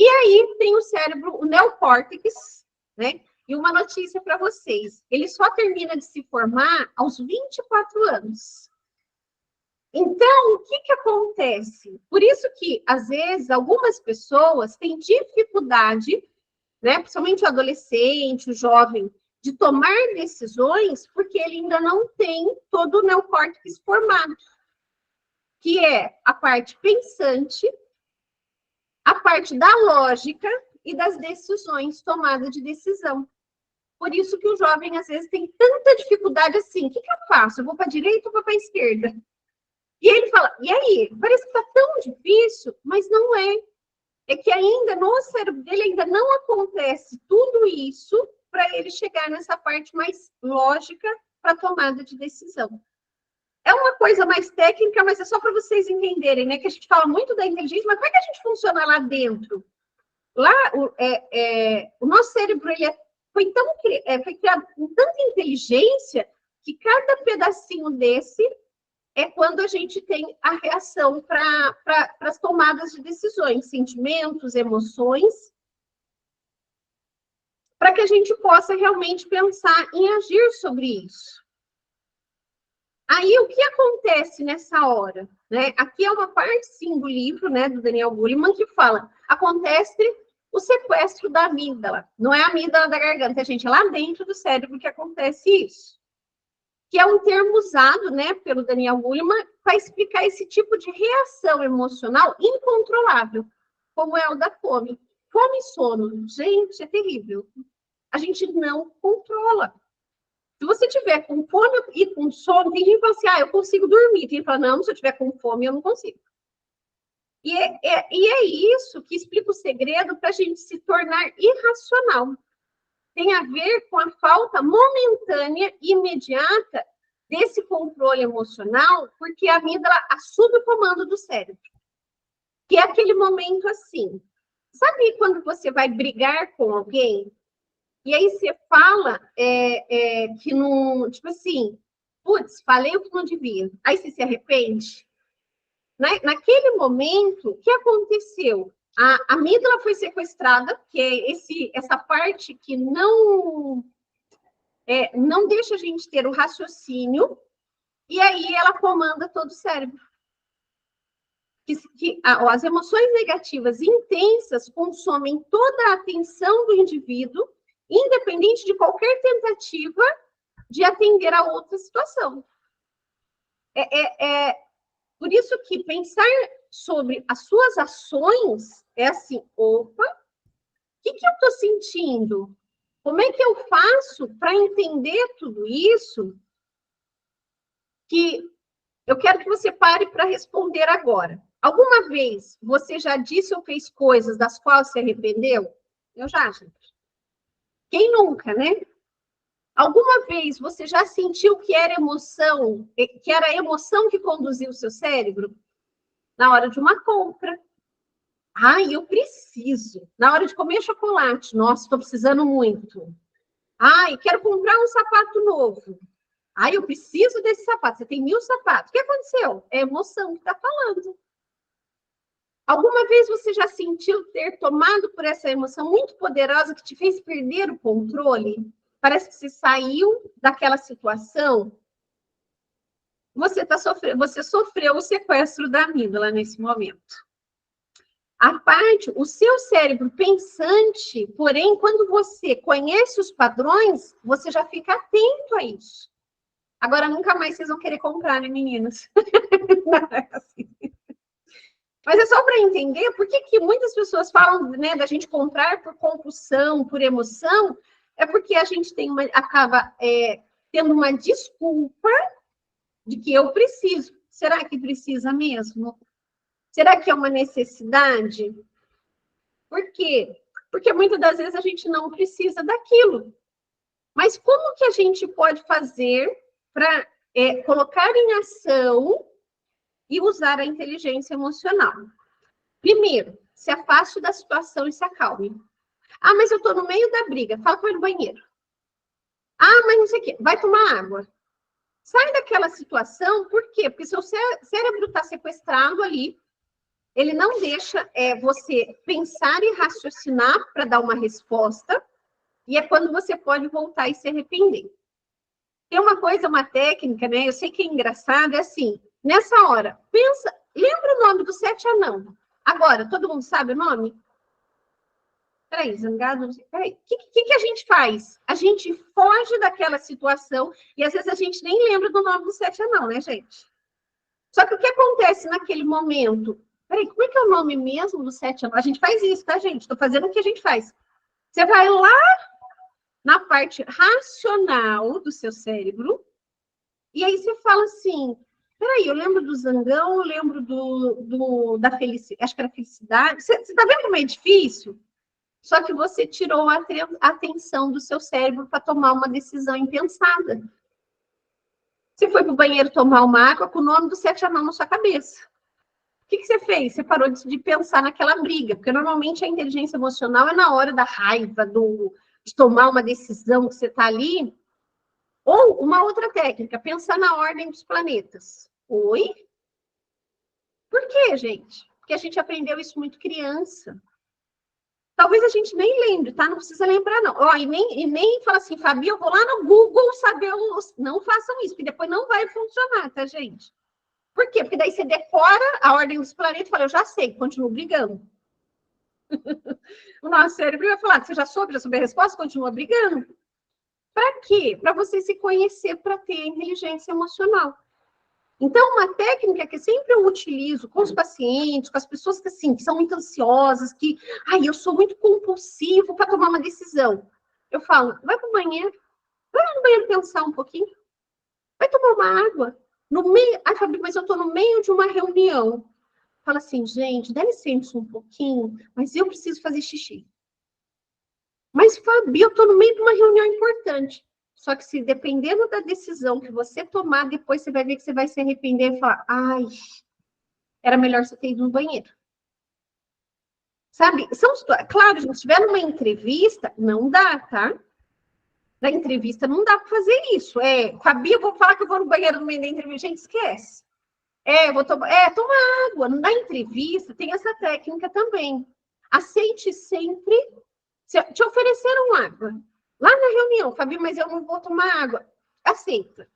E aí tem o cérebro, o neocórtex, né? E uma notícia para vocês, ele só termina de se formar aos 24 anos. Então, o que acontece? Por isso que, às vezes, algumas pessoas têm dificuldade, né, principalmente o adolescente, o jovem, de tomar decisões, porque ele ainda não tem todo o neocórtex formado, que é a parte pensante, a parte da lógica e das decisões, tomada de decisão. Por isso que o jovem, às vezes, tem tanta dificuldade assim, o que eu faço? Eu vou para a direita ou vou para a esquerda? E ele fala, e aí? Parece que está tão difícil, mas não é. É que ainda no cérebro dele ainda não acontece tudo isso para ele chegar nessa parte mais lógica para tomada de decisão. É uma coisa mais técnica, mas é só para vocês entenderem, né? Que a gente fala muito da inteligência, mas como é que a gente funciona lá dentro? Lá, o nosso cérebro ele foi criado com tanta inteligência que cada pedacinho desse é quando a gente tem a reação para as tomadas de decisões, sentimentos, emoções, para que a gente possa realmente pensar em agir sobre isso. Aí, o que acontece nessa hora? Né? Aqui é uma parte, sim, do livro, né, do Daniel Goleman, que fala, acontece o sequestro da amígdala. Não é a amígdala da garganta, gente, é lá dentro do cérebro que acontece isso. Que é um termo usado, né, pelo Daniel Goleman, para explicar esse tipo de reação emocional incontrolável, como é o da fome. Fome e sono, gente, é terrível. A gente não controla. Se você tiver com fome e com sono, tem gente que fala assim, eu consigo dormir. Tem gente que fala, não, se eu tiver com fome, eu não consigo. E é isso que explica o segredo para a gente se tornar irracional. Tem a ver com a falta momentânea e imediata desse controle emocional, porque a amígdala assume o comando do cérebro. Que é aquele momento assim. Sabe quando você vai brigar com alguém? E aí você fala que não... Tipo assim, putz, falei o que não devia. Aí você se arrepende. Naquele momento, o que aconteceu? A amígdala foi sequestrada, que é essa parte que não não deixa a gente ter o raciocínio, e aí ela comanda todo o cérebro. As emoções negativas intensas consomem toda a atenção do indivíduo, independente de qualquer tentativa de atender a outra situação. Por isso que pensar sobre as suas ações é assim, opa, o que eu estou sentindo? Como é que eu faço para entender tudo isso? Que eu quero que você pare para responder agora. Alguma vez você já disse ou fez coisas das quais se arrependeu? Eu já, gente. Quem nunca, né? Alguma vez você já sentiu que era a emoção que conduzia o seu cérebro? Na hora de uma compra. Ai, eu preciso. Na hora de comer chocolate. Nossa, estou precisando muito. Ai, quero comprar um sapato novo. Ai, eu preciso desse sapato. Você tem 1000 sapatos. O que aconteceu? É a emoção que está falando. Alguma vez você já sentiu ter tomado por essa emoção muito poderosa que te fez perder o controle? Parece que você saiu daquela situação. Você sofreu o sequestro da amígdala nesse momento. O seu cérebro pensante, porém, quando você conhece os padrões, você já fica atento a isso. Agora, nunca mais vocês vão querer comprar, né, meninas? Não é assim. Mas é só para entender por que muitas pessoas falam, né, da gente comprar por compulsão, por emoção, é porque a gente acaba tendo uma desculpa de que eu preciso. Será que precisa mesmo? Será que é uma necessidade? Por quê? Porque muitas das vezes a gente não precisa daquilo. Mas como que a gente pode fazer para colocar em ação e usar a inteligência emocional? Primeiro, se afaste da situação e se acalme. Ah, mas eu estou no meio da briga. Fala para ir no banheiro. Ah, mas não sei o quê. Vai tomar água. Sai daquela situação, por quê? Porque seu cérebro está sequestrado ali. Ele não deixa você pensar e raciocinar para dar uma resposta. E é quando você pode voltar e se arrepender. Tem uma técnica, né? Eu sei que é engraçado, é assim. Nessa hora, pensa, lembra o nome do 7 anão. Agora, todo mundo sabe o nome? Peraí, zangado, peraí. O que a gente faz? A gente foge daquela situação e às vezes a gente nem lembra do nome do 7 anão, né, gente? Só que o que acontece naquele momento? Peraí, como é que é o nome mesmo do 7 anão? A gente faz isso, tá, gente? Estou fazendo o que a gente faz. Você vai lá na parte racional do seu cérebro e aí você fala assim, peraí, eu lembro do zangão, eu lembro da felicidade, acho que era felicidade. Você tá vendo como é difícil? Só que você tirou a atenção do seu cérebro para tomar uma decisão impensada. Você foi para o banheiro tomar uma água com o nome do 7 anão na sua cabeça. O que você fez? Você parou de pensar naquela briga, porque normalmente a inteligência emocional é na hora da raiva, de tomar uma decisão que você está ali. Ou uma outra técnica, pensar na ordem dos planetas. Oi? Por quê, gente? Porque a gente aprendeu isso muito criança. Talvez a gente nem lembre, tá? Não precisa lembrar, não. Ó, e nem fala assim, Fabi, eu vou lá no Google saber os... Não façam isso, porque depois não vai funcionar, tá, gente? Por quê? Porque daí você decora a ordem dos planetas e fala, eu já sei, continuo brigando. O nosso cérebro vai falar, você já soube a resposta, continua brigando. Para quê? Para você se conhecer, para ter inteligência emocional. Então, uma técnica que sempre eu utilizo com os pacientes, com as pessoas que, assim, que são muito ansiosas, que, eu sou muito compulsivo para tomar uma decisão. Eu falo, vai para o banheiro, vai no banheiro pensar um pouquinho, vai tomar uma água. No meio, Fabi, mas eu estou no meio de uma reunião. Fala assim, gente, dá licença um pouquinho, mas eu preciso fazer xixi. Mas, Fabi, eu estou no meio de uma reunião importante. Só que se dependendo da decisão que você tomar, depois você vai ver que você vai se arrepender e falar, era melhor você ter ido no banheiro. Sabe? Claro, se estiver numa entrevista, não dá, tá? Na entrevista não dá para fazer isso. Fabi, eu vou falar que eu vou no banheiro no meio da entrevista. Gente, esquece. Toma água. Na entrevista tem essa técnica também. Aceite sempre. Te ofereceram água. Lá na reunião, Fabi, mas eu não vou tomar água. Aceita.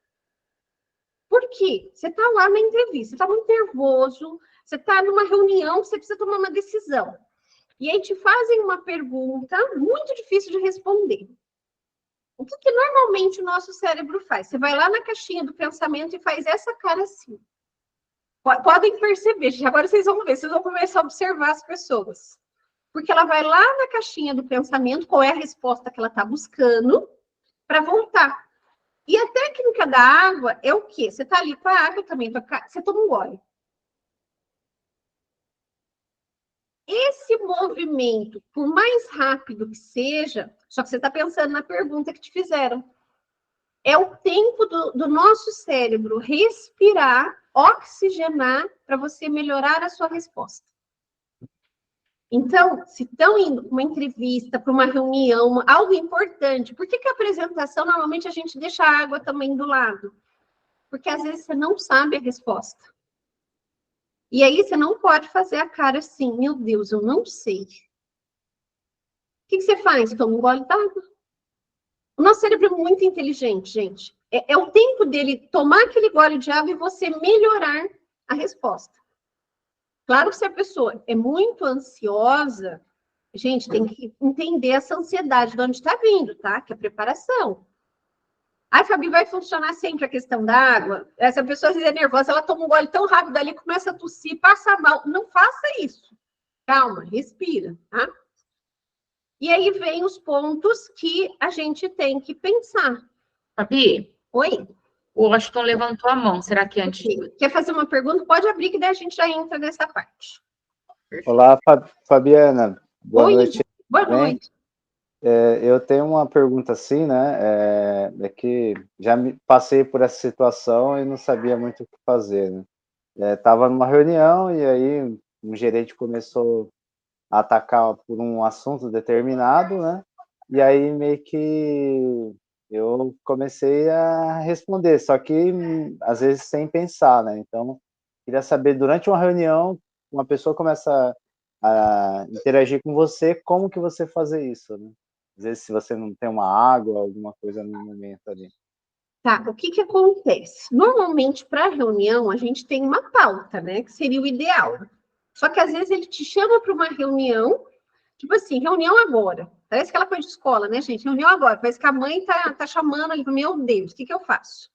Por quê? Você está lá na entrevista, você está muito nervoso, você está numa reunião, você precisa tomar uma decisão. E aí te fazem uma pergunta muito difícil de responder. O que normalmente o nosso cérebro faz? Você vai lá na caixinha do pensamento e faz essa cara assim. Podem perceber, agora vocês vão ver, vocês vão começar a observar as pessoas. Porque ela vai lá na caixinha do pensamento, qual é a resposta que ela está buscando, para voltar. E a técnica da água é o quê? Você está ali com a água também, você toma um gole. Esse movimento, por mais rápido que seja, só que você está pensando na pergunta que te fizeram, é o tempo do nosso cérebro respirar, oxigenar, para você melhorar a sua resposta. Então, se estão indo para uma entrevista, para uma reunião, algo importante, por que a apresentação, normalmente, a gente deixa a água também do lado? Porque, às vezes, você não sabe a resposta. E aí, você não pode fazer a cara assim, meu Deus, eu não sei. O que você faz? Toma um gole d'água. O nosso cérebro é muito inteligente, gente. É o tempo dele tomar aquele gole de água e você melhorar a resposta. Claro que se a pessoa é muito ansiosa, gente, tem que entender essa ansiedade de onde está vindo, tá? Que é a preparação. Aí, Fabi, vai funcionar sempre a questão da água? Essa pessoa é nervosa, ela toma um gole tão rápido ali, começa a tossir, passa mal. Não faça isso. Calma, respira, tá? E aí vem os pontos que a gente tem que pensar. Fabi? Oi? O Washington levantou a mão. Será que antes... Quer fazer uma pergunta? Pode abrir, que daí a gente já entra nessa parte. Olá, Fabiana. Boa noite. Boa noite. Eu tenho uma pergunta assim, né? É que já passei por essa situação e não sabia muito o que fazer, né? Estava numa reunião e aí um gerente começou a atacar por um assunto determinado, né? E aí meio que eu comecei a responder, só que às vezes sem pensar, né? Então, queria saber, durante uma reunião, uma pessoa começa a interagir com você, como que você fazer isso, né? Às vezes, se você não tem uma água, alguma coisa no momento ali. Tá, o que acontece? Normalmente, para a reunião, a gente tem uma pauta, né? Que seria o ideal. Só que, às vezes, ele te chama para uma reunião, tipo assim, reunião agora. Parece aquela coisa de escola, né, gente? Reunião agora. Parece que a mãe tá chamando ali, meu Deus, o que eu faço?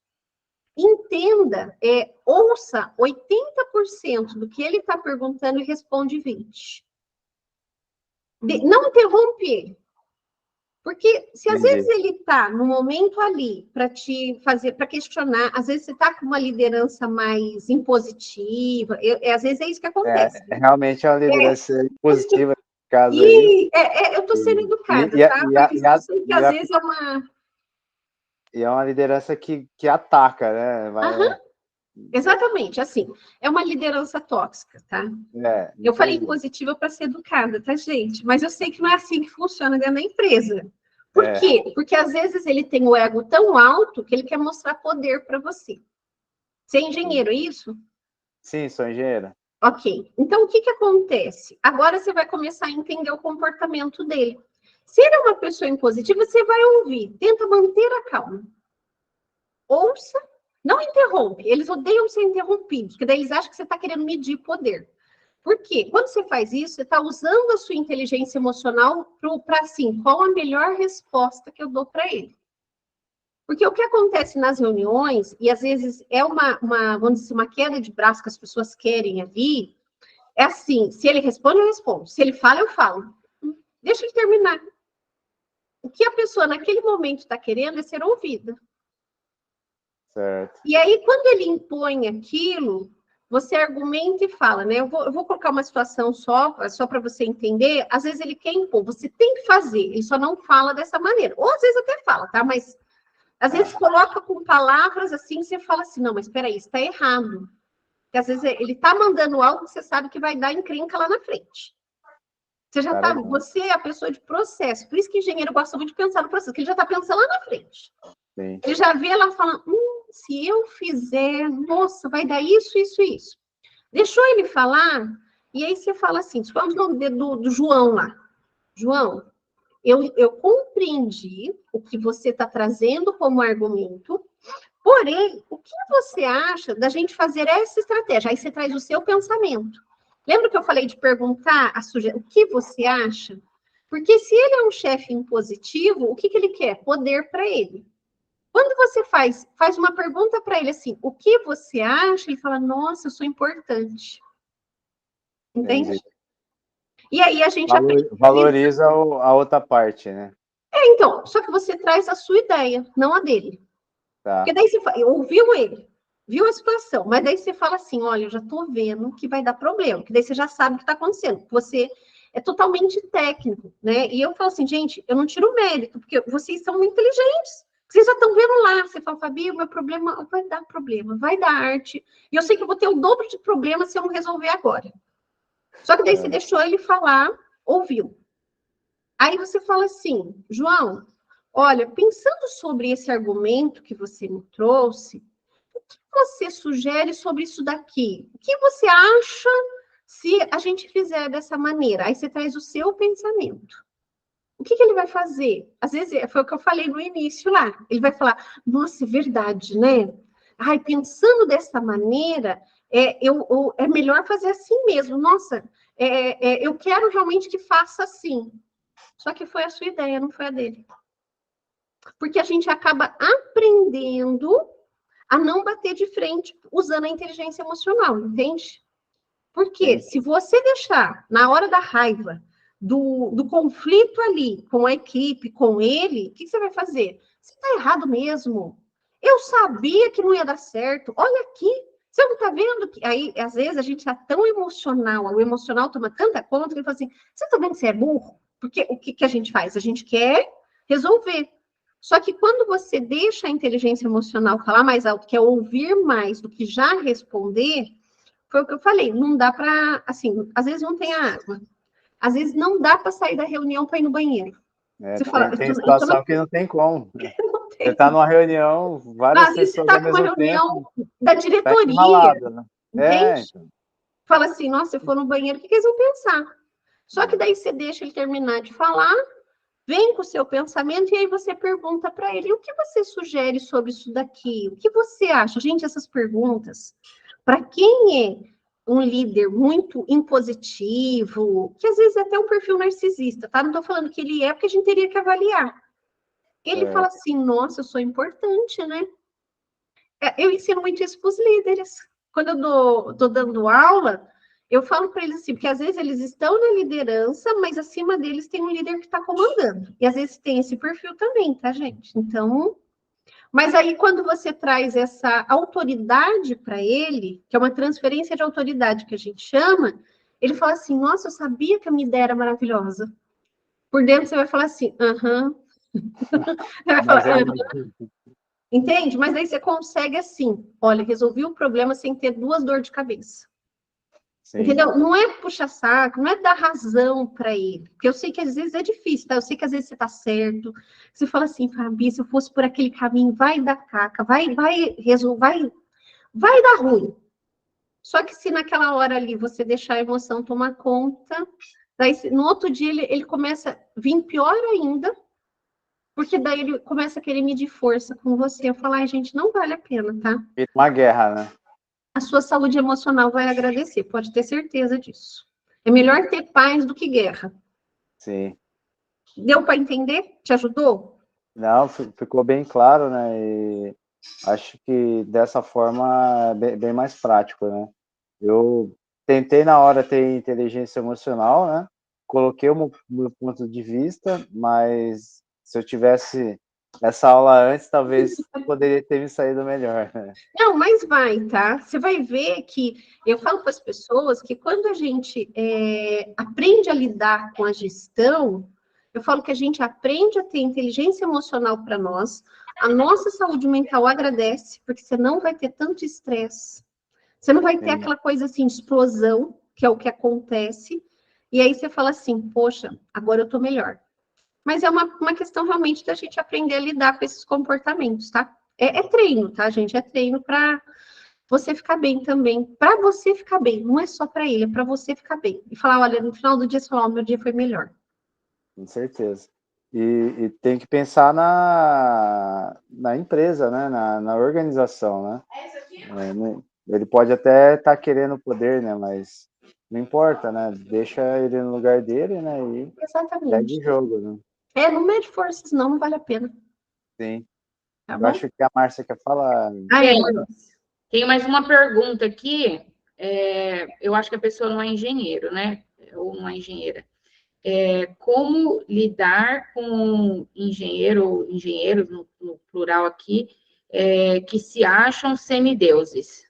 Entenda, ouça 80% do que ele está perguntando e responde 20%. Não interrompe ele. Porque se às vezes ele está no momento ali para te fazer, para questionar, às vezes você está com uma liderança mais impositiva, às vezes é isso que acontece. Realmente é uma liderança impositiva nesse caso aí. Eu estou sendo educada, tá? Porque eu sei que às vezes é uma... E é uma liderança que ataca, né? Exatamente, assim, é uma liderança tóxica, tá? Eu falei impositiva para ser educada, tá, gente? Mas eu sei que não é assim que funciona dentro da empresa. Por quê? Porque às vezes ele tem o ego tão alto que ele quer mostrar poder para você. Você é engenheiro, é isso? Sim, sou engenheiro. Ok. Então, o que acontece? Agora você vai começar a entender o comportamento dele. Se ele é uma pessoa impositiva, você vai ouvir. Tenta manter a calma. Ouça. Não interrompe. Eles odeiam ser interrompidos, porque daí eles acham que você está querendo medir poder. Por quê? Quando você faz isso, você está usando a sua inteligência emocional para, assim, qual a melhor resposta que eu dou para ele? Porque o que acontece nas reuniões, e às vezes é vamos dizer, uma queda de braço que as pessoas querem ali, é assim, se ele responde, eu respondo. Se ele fala, eu falo. Deixa ele terminar. O que a pessoa naquele momento está querendo é ser ouvida. Certo. E aí, quando ele impõe aquilo, você argumenta e fala, né? Eu vou colocar uma situação só para você entender. Às vezes ele quer impor, você tem que fazer, ele só não fala dessa maneira. Ou às vezes até fala, tá? Mas às vezes coloca com palavras assim, você fala assim, não, mas espera aí, está errado. Porque às vezes ele está mandando algo que você sabe que vai dar encrenca lá na frente. Você já está, você é a pessoa de processo. Por isso que engenheiro gosta muito de pensar no processo, porque ele já está pensando lá na frente. Sim. Ele já vê ela falando, se eu fizer, nossa, vai dar isso, isso, isso. Deixou ele falar, e aí você fala assim, vamos no nome do João lá. João, eu compreendi o que você está trazendo como argumento, porém, o que você acha da gente fazer essa estratégia? Aí você traz o seu pensamento. Lembra que eu falei de perguntar o que você acha? Porque se ele é um chefe impositivo, o que ele quer? Poder para ele. Quando você faz uma pergunta para ele assim, o que você acha? Ele fala, nossa, eu sou importante. Entende? Entendi. E aí a gente valoriza a outra parte, né? Então, só que você traz a sua ideia, não a dele. Tá. Porque daí você ouviu ele, viu a situação, mas daí você fala assim, olha, eu já estou vendo que vai dar problema, que daí você já sabe o que está acontecendo. Você é totalmente técnico, né? E eu falo assim, gente, eu não tiro mérito, porque vocês são muito inteligentes. Vocês já estão vendo lá. Você fala, Fabi, o meu problema vai dar arte. E eu sei que eu vou ter o dobro de problemas se eu não resolver agora. Só que daí você deixou ele falar, ouviu. Aí você fala assim, João, olha, pensando sobre esse argumento que você me trouxe, o que você sugere sobre isso daqui? O que você acha se a gente fizer dessa maneira? Aí você traz o seu pensamento. O que ele vai fazer? Às vezes, foi o que eu falei no início lá. Ele vai falar, nossa, é verdade, né? Ai, pensando dessa maneira, é melhor fazer assim mesmo. Nossa, eu quero realmente que faça assim. Só que foi a sua ideia, não foi a dele. Porque a gente acaba aprendendo a não bater de frente usando a inteligência emocional, entende? Porque se você deixar, na hora da raiva, do conflito ali com a equipe, com ele, o que você vai fazer? Você está errado mesmo. Eu sabia que não ia dar certo. Olha aqui, você não está vendo? Que... Aí, às vezes, a gente está tão emocional, o emocional toma tanta conta, que ele fala assim, você está vendo que você é burro? Porque o que a gente faz? A gente quer resolver. Só que quando você deixa a inteligência emocional falar mais alto, que é ouvir mais do que já responder, foi o que eu falei, não dá para, assim, às vezes não tem a arma. Às vezes não dá para sair da reunião para ir no banheiro. Você fala, tem situação que não tem como. Não tem. Você está numa reunião, várias pessoas ao mesmo tempo. Você está numa reunião da diretoria, malado, né? Entende? Fala assim, nossa, se eu for no banheiro, o que eles vão pensar? Só que daí você deixa ele terminar de falar, vem com o seu pensamento e aí você pergunta para ele, o que você sugere sobre isso daqui? O que você acha? Gente, essas perguntas, para quem é um líder muito impositivo, que às vezes é até um perfil narcisista, tá? Não estou falando que ele é, porque a gente teria que avaliar. Ele fala assim, nossa, eu sou importante, né? Eu ensino muito isso para os líderes. Quando eu estou dando aula, eu falo para eles assim, porque às vezes eles estão na liderança, mas acima deles tem um líder que está comandando. E às vezes tem esse perfil também, tá, gente? Então... Mas aí, quando você traz essa autoridade para ele, que é uma transferência de autoridade que a gente chama, ele fala assim, nossa, eu sabia que a minha ideia era maravilhosa. Por dentro você vai falar assim, aham. Vai falar, entende? Mas aí você consegue assim, olha, resolvi o problema sem ter duas dores de cabeça. Sim. Entendeu? Não é puxar saco, não é dar razão para ele. Porque eu sei que às vezes é difícil, tá? Eu sei que às vezes você tá certo. Você fala assim, Fabi, se eu fosse por aquele caminho, vai dar caca, vai dar ruim. Só que se naquela hora ali você deixar a emoção tomar conta, daí no outro dia ele começa a vir pior ainda, porque daí ele começa a querer medir força com você. Eu falo, ai, gente, não vale a pena, tá? Uma guerra, né? A sua saúde emocional vai agradecer, pode ter certeza disso. É melhor ter paz do que guerra. Sim. Deu para entender? Te ajudou? Não, ficou bem claro, né? E acho que dessa forma é bem mais prático, né? Eu tentei na hora ter inteligência emocional, né? Coloquei o meu ponto de vista, mas se eu tivesse essa aula antes, talvez poderia ter me saído melhor, né? Não, mas vai, tá? Você vai ver que eu falo para as pessoas que quando a gente aprende a lidar com a gestão, eu falo que a gente aprende a ter inteligência emocional para nós, a nossa saúde mental agradece, porque você não vai ter tanto estresse, você não vai ter aquela coisa assim, de explosão, que é o que acontece, e aí você fala assim, poxa, agora eu tô melhor. Mas é uma questão realmente da gente aprender a lidar com esses comportamentos, tá? É treino, tá, gente? É treino para você ficar bem também. Para você ficar bem, não é só para ele, é para você ficar bem. E falar, olha, no final do dia, você fala, meu dia foi melhor. Com certeza. E tem que pensar na empresa, né? Na organização, né? Ele pode até estar querendo poder, né? Mas não importa, né? Deixa ele no lugar dele, né? E Exatamente. segue o jogo, né? Não mede forças, não vale a pena. Sim. Tá Eu bom? acho que a Márcia quer falar. Tem mais uma pergunta aqui. Eu acho que a pessoa não é engenheiro, né? Ou não é engenheira. Como lidar com engenheiro ou engenheiros, no plural aqui, que se acham semideuses?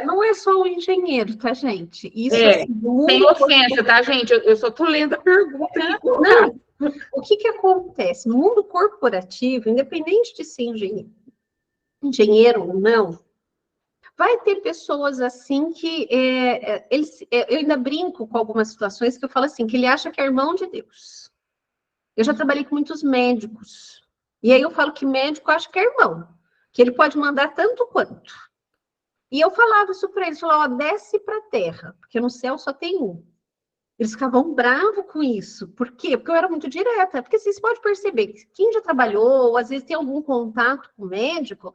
Não é só o engenheiro, tá, gente? Isso sem ofensa, tá, gente? Eu só tô lendo a pergunta aqui. Não. O que acontece? No mundo corporativo, independente de ser engenheiro ou não, vai ter pessoas assim que eu ainda brinco com algumas situações que eu falo assim, que ele acha que é irmão de Deus. Eu já trabalhei com muitos médicos. E aí eu falo que médico acha que é irmão, que ele pode mandar tanto quanto. E eu falava isso para eles, falava, desce para a terra, porque no céu só tem um. Eles ficavam bravos com isso. Por quê? Porque eu era muito direta. Porque vocês podem perceber que quem já trabalhou, ou às vezes tem algum contato com o médico,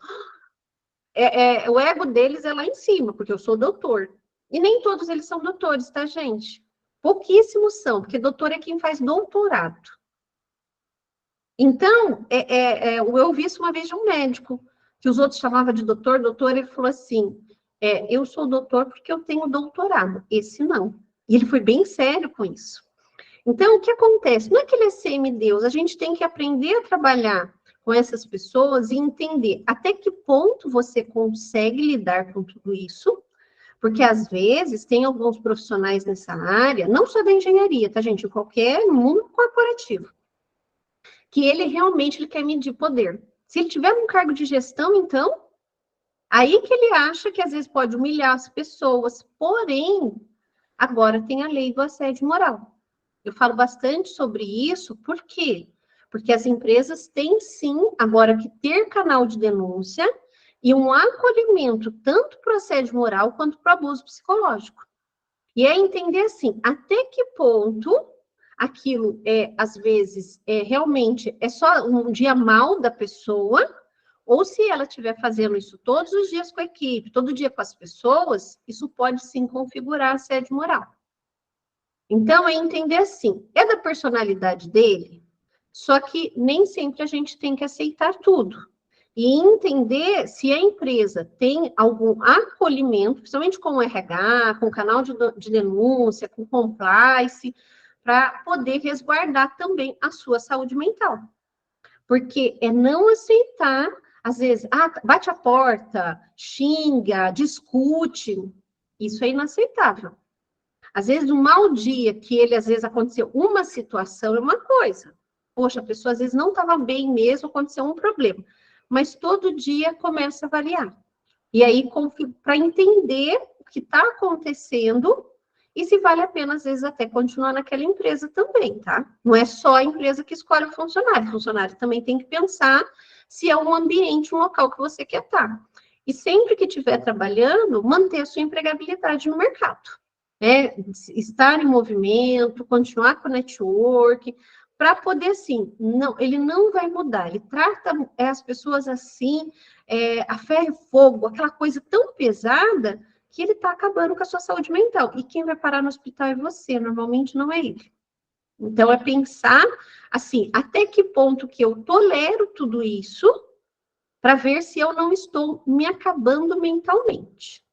o ego deles é lá em cima, porque eu sou doutor. E nem todos eles são doutores, tá, gente? Pouquíssimos são, porque doutor é quem faz doutorado. Então, eu ouvi isso uma vez de um médico, que os outros chamavam de doutor, ele falou assim, eu sou doutor porque eu tenho doutorado, esse não. E ele foi bem sério com isso. Então, o que acontece? Não é que ele é semideus, a gente tem que aprender a trabalhar com essas pessoas e entender até que ponto você consegue lidar com tudo isso, porque às vezes tem alguns profissionais nessa área, não só da engenharia, tá, gente? No mundo corporativo, que ele realmente quer medir poder. Se ele tiver um cargo de gestão, então, aí que ele acha que às vezes pode humilhar as pessoas, porém, agora tem a lei do assédio moral. Eu falo bastante sobre isso, por quê? Porque as empresas têm sim, agora que ter canal de denúncia e um acolhimento tanto para o assédio moral quanto para o abuso psicológico. E é entender assim, até que ponto aquilo às vezes, realmente é só um dia mal da pessoa, ou se ela estiver fazendo isso todos os dias com a equipe, todo dia com as pessoas, isso pode sim configurar assédio moral. Então, é entender assim, é da personalidade dele, só que nem sempre a gente tem que aceitar tudo. E entender se a empresa tem algum acolhimento, principalmente com o RH, com o canal de denúncia, com compliance, para poder resguardar também a sua saúde mental. Porque é não aceitar, às vezes, bate a porta, xinga, discute, isso é inaceitável. Às vezes, um mau dia que ele, às vezes, aconteceu uma situação é uma coisa. Poxa, a pessoa, às vezes, não estava bem mesmo, aconteceu um problema. Mas todo dia começa a variar. E aí, para entender o que está acontecendo e se vale a pena, às vezes, até continuar naquela empresa também, tá? Não é só a empresa que escolhe o funcionário também tem que pensar se é um ambiente, um local que você quer estar. E sempre que estiver trabalhando, manter a sua empregabilidade no mercado. Estar em movimento, continuar com o network, para poder, assim, ele não vai mudar, ele trata as pessoas assim, a ferro e fogo, aquela coisa tão pesada, que ele está acabando com a sua saúde mental. E quem vai parar no hospital é você, normalmente não é ele. Então, é pensar, assim, até que ponto que eu tolero tudo isso, para ver se eu não estou me acabando mentalmente.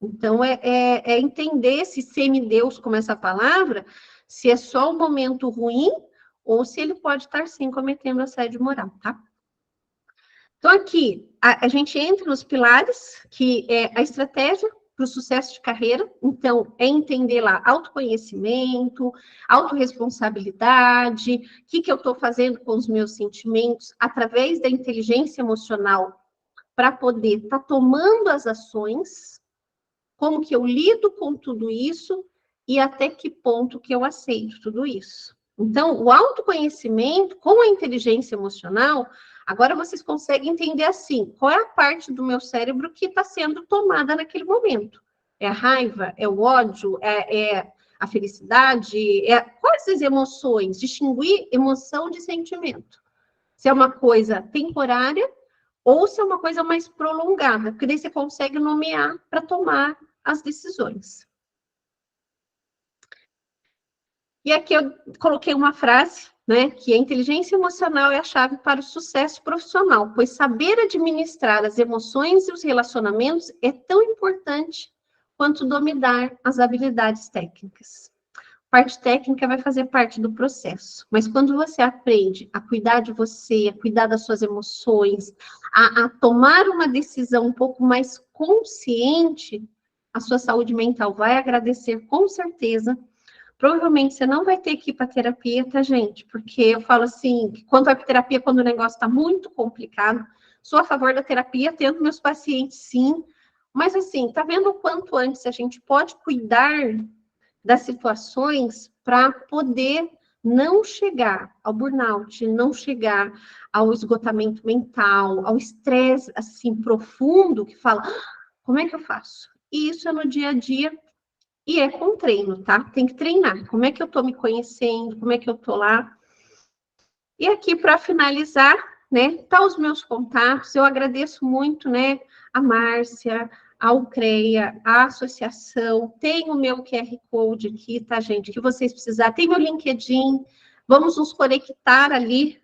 Então, é entender se semideus, como essa palavra, se é só um momento ruim, ou se ele pode estar, sim, cometendo assédio moral, tá? Então, aqui, a gente entra nos pilares, que é a estratégia para o sucesso de carreira. Então, é entender lá autoconhecimento, autorresponsabilidade, o que eu estou fazendo com os meus sentimentos, através da inteligência emocional, para poder estar tomando as ações, como que eu lido com tudo isso e até que ponto que eu aceito tudo isso. Então, o autoconhecimento com a inteligência emocional, agora vocês conseguem entender assim, qual é a parte do meu cérebro que está sendo tomada naquele momento. É a raiva, é o ódio, é a felicidade, quais as emoções, distinguir emoção de sentimento. Se é uma coisa temporária ou se é uma coisa mais prolongada, porque daí você consegue nomear para tomar as decisões. E aqui eu coloquei uma frase, né, que a inteligência emocional é a chave para o sucesso profissional, pois saber administrar as emoções e os relacionamentos é tão importante quanto dominar as habilidades técnicas. A parte técnica vai fazer parte do processo, mas quando você aprende a cuidar de você, a cuidar das suas emoções, a tomar uma decisão um pouco mais consciente, a sua saúde mental vai agradecer com certeza. Provavelmente você não vai ter que ir para terapia, tá, gente? Porque eu falo assim, que quando vai para terapia, quando o negócio está muito complicado, sou a favor da terapia, tendo meus pacientes, sim. Mas, assim, tá vendo o quanto antes a gente pode cuidar das situações para poder não chegar ao burnout, não chegar ao esgotamento mental, ao estresse, assim, profundo, que fala, como é que eu faço? E isso é no dia a dia. E é com treino, tá? Tem que treinar. Como é que eu tô me conhecendo? Como é que eu tô lá? E aqui, para finalizar, né, tá os meus contatos. Eu agradeço muito, né, a Márcia, a Ucreia, a associação. Tem o meu QR Code aqui, tá, gente? Que vocês precisarem. Tem meu LinkedIn. Vamos nos conectar ali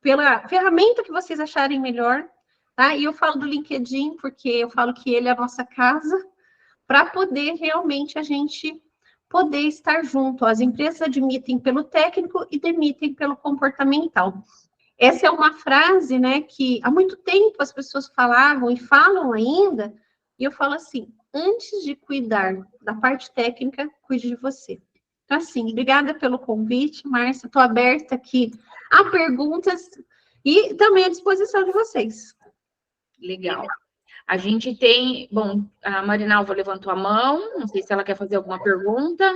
pela ferramenta que vocês acharem melhor, tá? E eu falo do LinkedIn porque eu falo que ele é a nossa casa, para poder realmente a gente poder estar junto. As empresas admitem pelo técnico e demitem pelo comportamental. Essa é uma frase, né, que há muito tempo as pessoas falavam e falam ainda, e eu falo assim, antes de cuidar da parte técnica, cuide de você. Então, assim, obrigada pelo convite, Márcia, estou aberta aqui a perguntas e também à disposição de vocês. Legal. A gente tem, bom, a Marinalva levantou a mão, não sei se ela quer fazer alguma pergunta.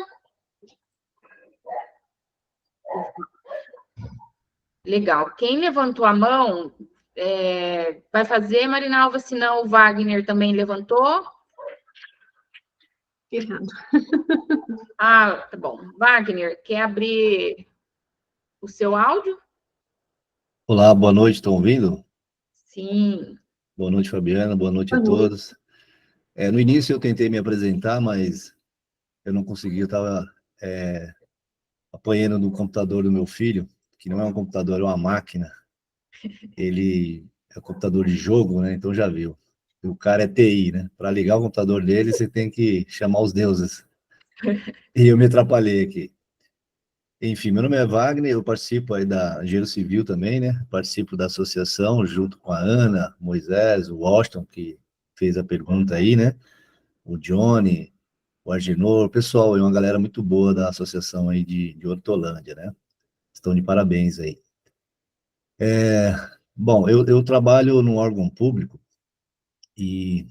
Legal. Quem levantou a mão vai fazer, Marinalva, senão o Wagner também levantou. Errado. Ah, tá bom. Wagner, quer abrir o seu áudio? Olá, boa noite, estão ouvindo? Sim. Boa noite, Fabiana, boa noite a todos. No início eu tentei me apresentar, mas eu não consegui, eu estava apanhando no computador do meu filho, que não é um computador, é uma máquina. Ele é um computador de jogo, né? Então já viu. O cara é TI, né? Para ligar o computador dele, você tem que chamar os deuses. E eu me atrapalhei aqui. Enfim, meu nome é Wagner, eu participo aí da Engenheiro Civil também, né? Participo da associação junto com a Ana, Moisés, o Washington, que fez a pergunta aí, né? O Johnny, o Argenor, o pessoal, é uma galera muito boa da associação aí de Hortolândia, né? Estão de parabéns aí. Bom, eu trabalho num órgão público e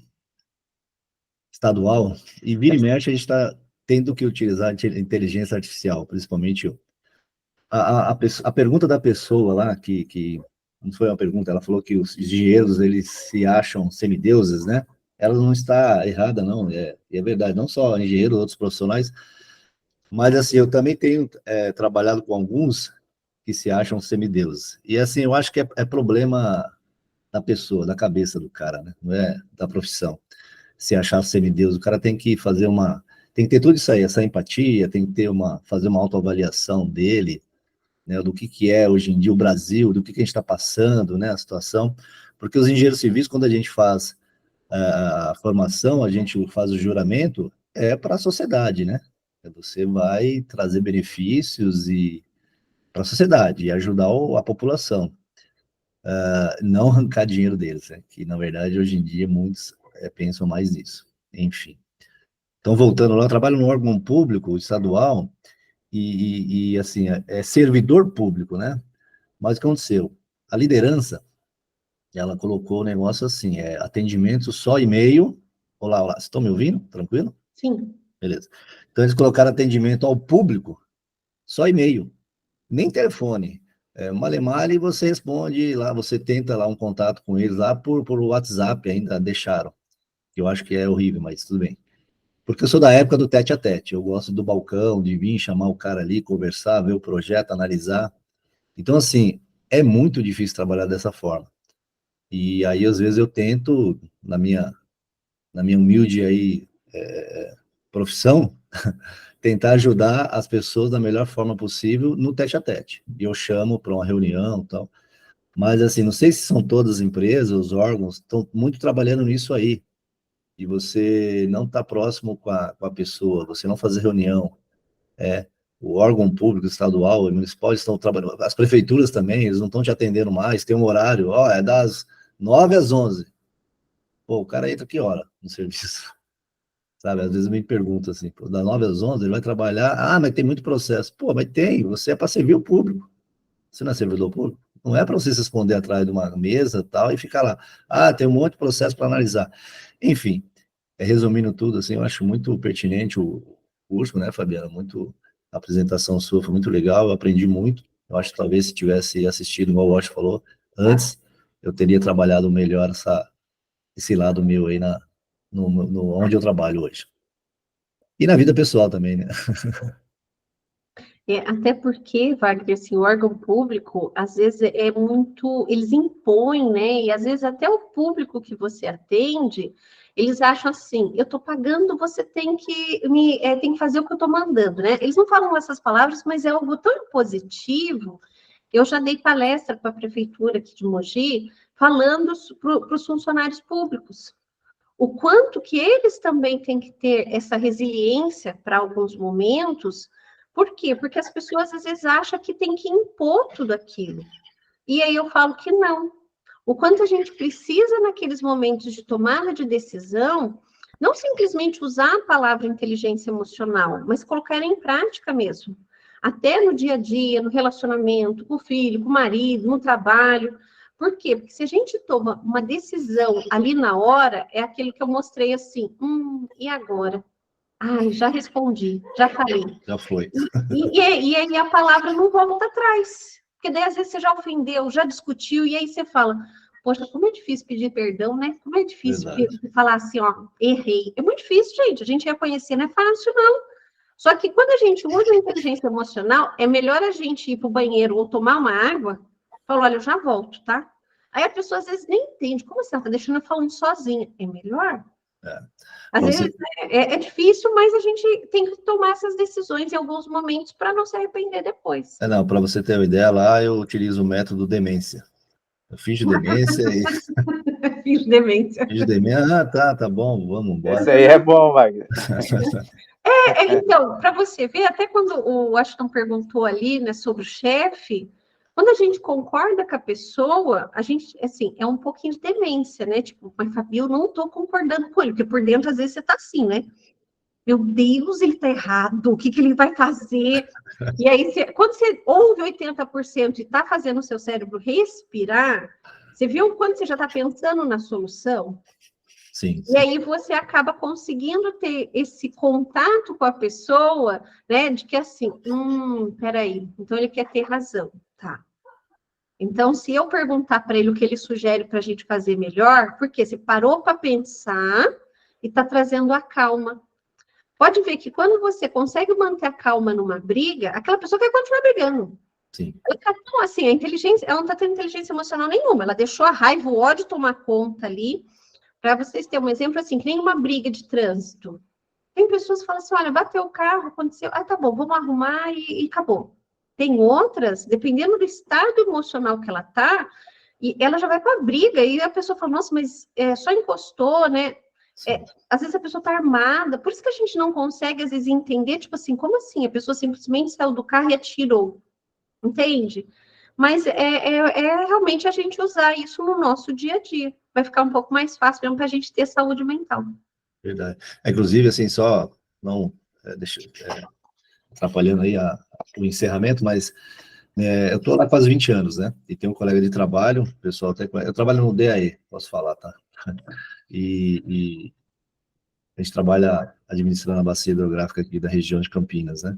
estadual, e vira e mexe a gente está tendo que utilizar inteligência artificial, principalmente eu. A pergunta da pessoa lá, que não foi uma pergunta, ela falou que os engenheiros, eles se acham semideuses, né? Ela não está errada, não, é verdade, não só engenheiros, outros profissionais, mas, assim, eu também tenho trabalhado com alguns que se acham semideuses, e, assim, eu acho que é problema da pessoa, da cabeça do cara, né? Não é da profissão, se achar semideus, o cara tem que fazer tem que ter tudo isso aí, essa empatia, tem que ter fazer uma autoavaliação dele, né, do que é hoje em dia o Brasil, do que a gente está passando, né, a situação, porque os engenheiros civis, quando a gente faz a formação, a gente faz o juramento, para a sociedade, né, você vai trazer benefícios para a sociedade e ajudar a população, não arrancar dinheiro deles, né, que na verdade hoje em dia muitos pensam mais nisso, enfim. Então, voltando lá, eu trabalho no órgão público estadual, e assim, é servidor público, né? Mas o que aconteceu? A liderança, ela colocou o negócio assim, atendimento só e-mail. Olá, vocês estão me ouvindo? Tranquilo? Sim. Beleza. Então, eles colocaram atendimento ao público, só e-mail, nem telefone. Male, você responde lá, você tenta lá um contato com eles lá por WhatsApp, ainda deixaram. Eu acho que é horrível, mas tudo bem. Porque eu sou da época do tete a tete, eu gosto do balcão, de vir, chamar o cara ali, conversar, ver o projeto, analisar. Então, assim, é muito difícil trabalhar dessa forma. E aí, às vezes, eu tento, na minha humilde aí, profissão, tentar ajudar as pessoas da melhor forma possível no tete a tete. E eu chamo para uma reunião e tal. Mas, assim, não sei se são todas as empresas, os órgãos, estão muito trabalhando nisso aí. E você não está próximo com a pessoa, você não fazer reunião. O órgão público estadual e municipal estão trabalhando, as prefeituras também, eles não estão te atendendo mais, tem um horário, é das 9 às 11. Pô, o cara entra que hora no serviço? Sabe, às vezes eu me pergunto assim, pô, das 9 às 11 ele vai trabalhar, mas tem muito processo. Pô, mas tem, você é para servir o público. Você não é servidor público? Não é para você se esconder atrás de uma mesa tal e ficar lá. Tem um monte de processo para analisar. Enfim, resumindo tudo, assim, eu acho muito pertinente o curso, né, Fabiana? A apresentação sua foi muito legal, eu aprendi muito. Eu acho que talvez se tivesse assistido, igual o Walsh falou, antes, eu teria trabalhado melhor esse lado meu aí onde eu trabalho hoje. E na vida pessoal também, né? Até porque, Wagner, assim, o órgão público, às vezes eles impõem, né, e às vezes até o público que você atende, eles acham assim, eu estou pagando, você tem que tem que fazer o que eu estou mandando, né? Eles não falam essas palavras, mas é algo tão positivo. Eu já dei palestra para a prefeitura aqui de Mogi, falando para os funcionários públicos, o quanto que eles também têm que ter essa resiliência para alguns momentos. Por quê? Porque as pessoas às vezes acham que tem que impor tudo aquilo. E aí eu falo que não. O quanto a gente precisa naqueles momentos de tomada de decisão, não simplesmente usar a palavra inteligência emocional, mas colocar em prática mesmo. Até no dia a dia, no relacionamento, com o filho, com o marido, no trabalho. Por quê? Porque se a gente toma uma decisão ali na hora, é aquilo que eu mostrei assim, e agora? Ai, já respondi, já falei. Já foi. E aí a palavra não volta atrás. Porque daí, às vezes, você já ofendeu, já discutiu, e aí você fala, poxa, como é difícil pedir perdão, né? Como é difícil falar assim, ó, errei. É muito difícil, gente. A gente reconhecer não é fácil, não. Só que quando a gente usa a inteligência emocional, é melhor a gente ir para o banheiro ou tomar uma água, falar, olha, eu já volto, tá? Aí a pessoa, às vezes, nem entende. Como assim? Ela tá deixando eu falando sozinha. É melhor? Às vezes é difícil, mas a gente tem que tomar essas decisões em alguns momentos para não se arrepender depois. Não, para você ter uma ideia, lá eu utilizo o método demência. Eu finjo demência e... Finjo demência. Finjo demência, tá bom, vamos embora. Isso aí é bom, Wagner. Então, para você ver, até quando o Ashton perguntou ali, né, sobre o chefe, quando a gente concorda com a pessoa, a gente, assim, é um pouquinho de demência, né? Tipo, mas Fabi, eu não tô concordando com ele, porque por dentro, às vezes, você tá assim, né? Meu Deus, ele tá errado, o que ele vai fazer? E aí, quando você ouve 80% e tá fazendo o seu cérebro respirar, você viu quando você já tá pensando na solução? Sim. E aí você acaba conseguindo ter esse contato com a pessoa, né? De que assim, peraí, então ele quer ter razão, tá? Então, se eu perguntar para ele o que ele sugere para a gente fazer melhor, porque você parou para pensar e está trazendo a calma. Pode ver que quando você consegue manter a calma numa briga, aquela pessoa vai continuar brigando. Sim. Então, assim, a inteligência, ela não está tendo inteligência emocional nenhuma, ela deixou a raiva, o ódio tomar conta ali. Para vocês terem um exemplo, assim, que nem uma briga de trânsito. Tem pessoas que falam assim, olha, bateu o carro, aconteceu, tá bom, vamos arrumar e acabou. Tem outras, dependendo do estado emocional que ela tá, e ela já vai para a briga, e a pessoa fala, nossa, mas só encostou, né? Às vezes a pessoa tá armada, por isso que a gente não consegue, às vezes, entender, tipo assim, como assim? A pessoa simplesmente saiu do carro e atirou, entende? Mas é realmente a gente usar isso no nosso dia a dia. Vai ficar um pouco mais fácil mesmo para a gente ter saúde mental. Verdade. Inclusive, assim, só não atrapalhando aí o encerramento, mas eu estou lá quase 20 anos, né? E tem um colega de trabalho, o pessoal até... Eu trabalho no DAE, posso falar, tá? E a gente trabalha administrando a bacia hidrográfica aqui da região de Campinas, né?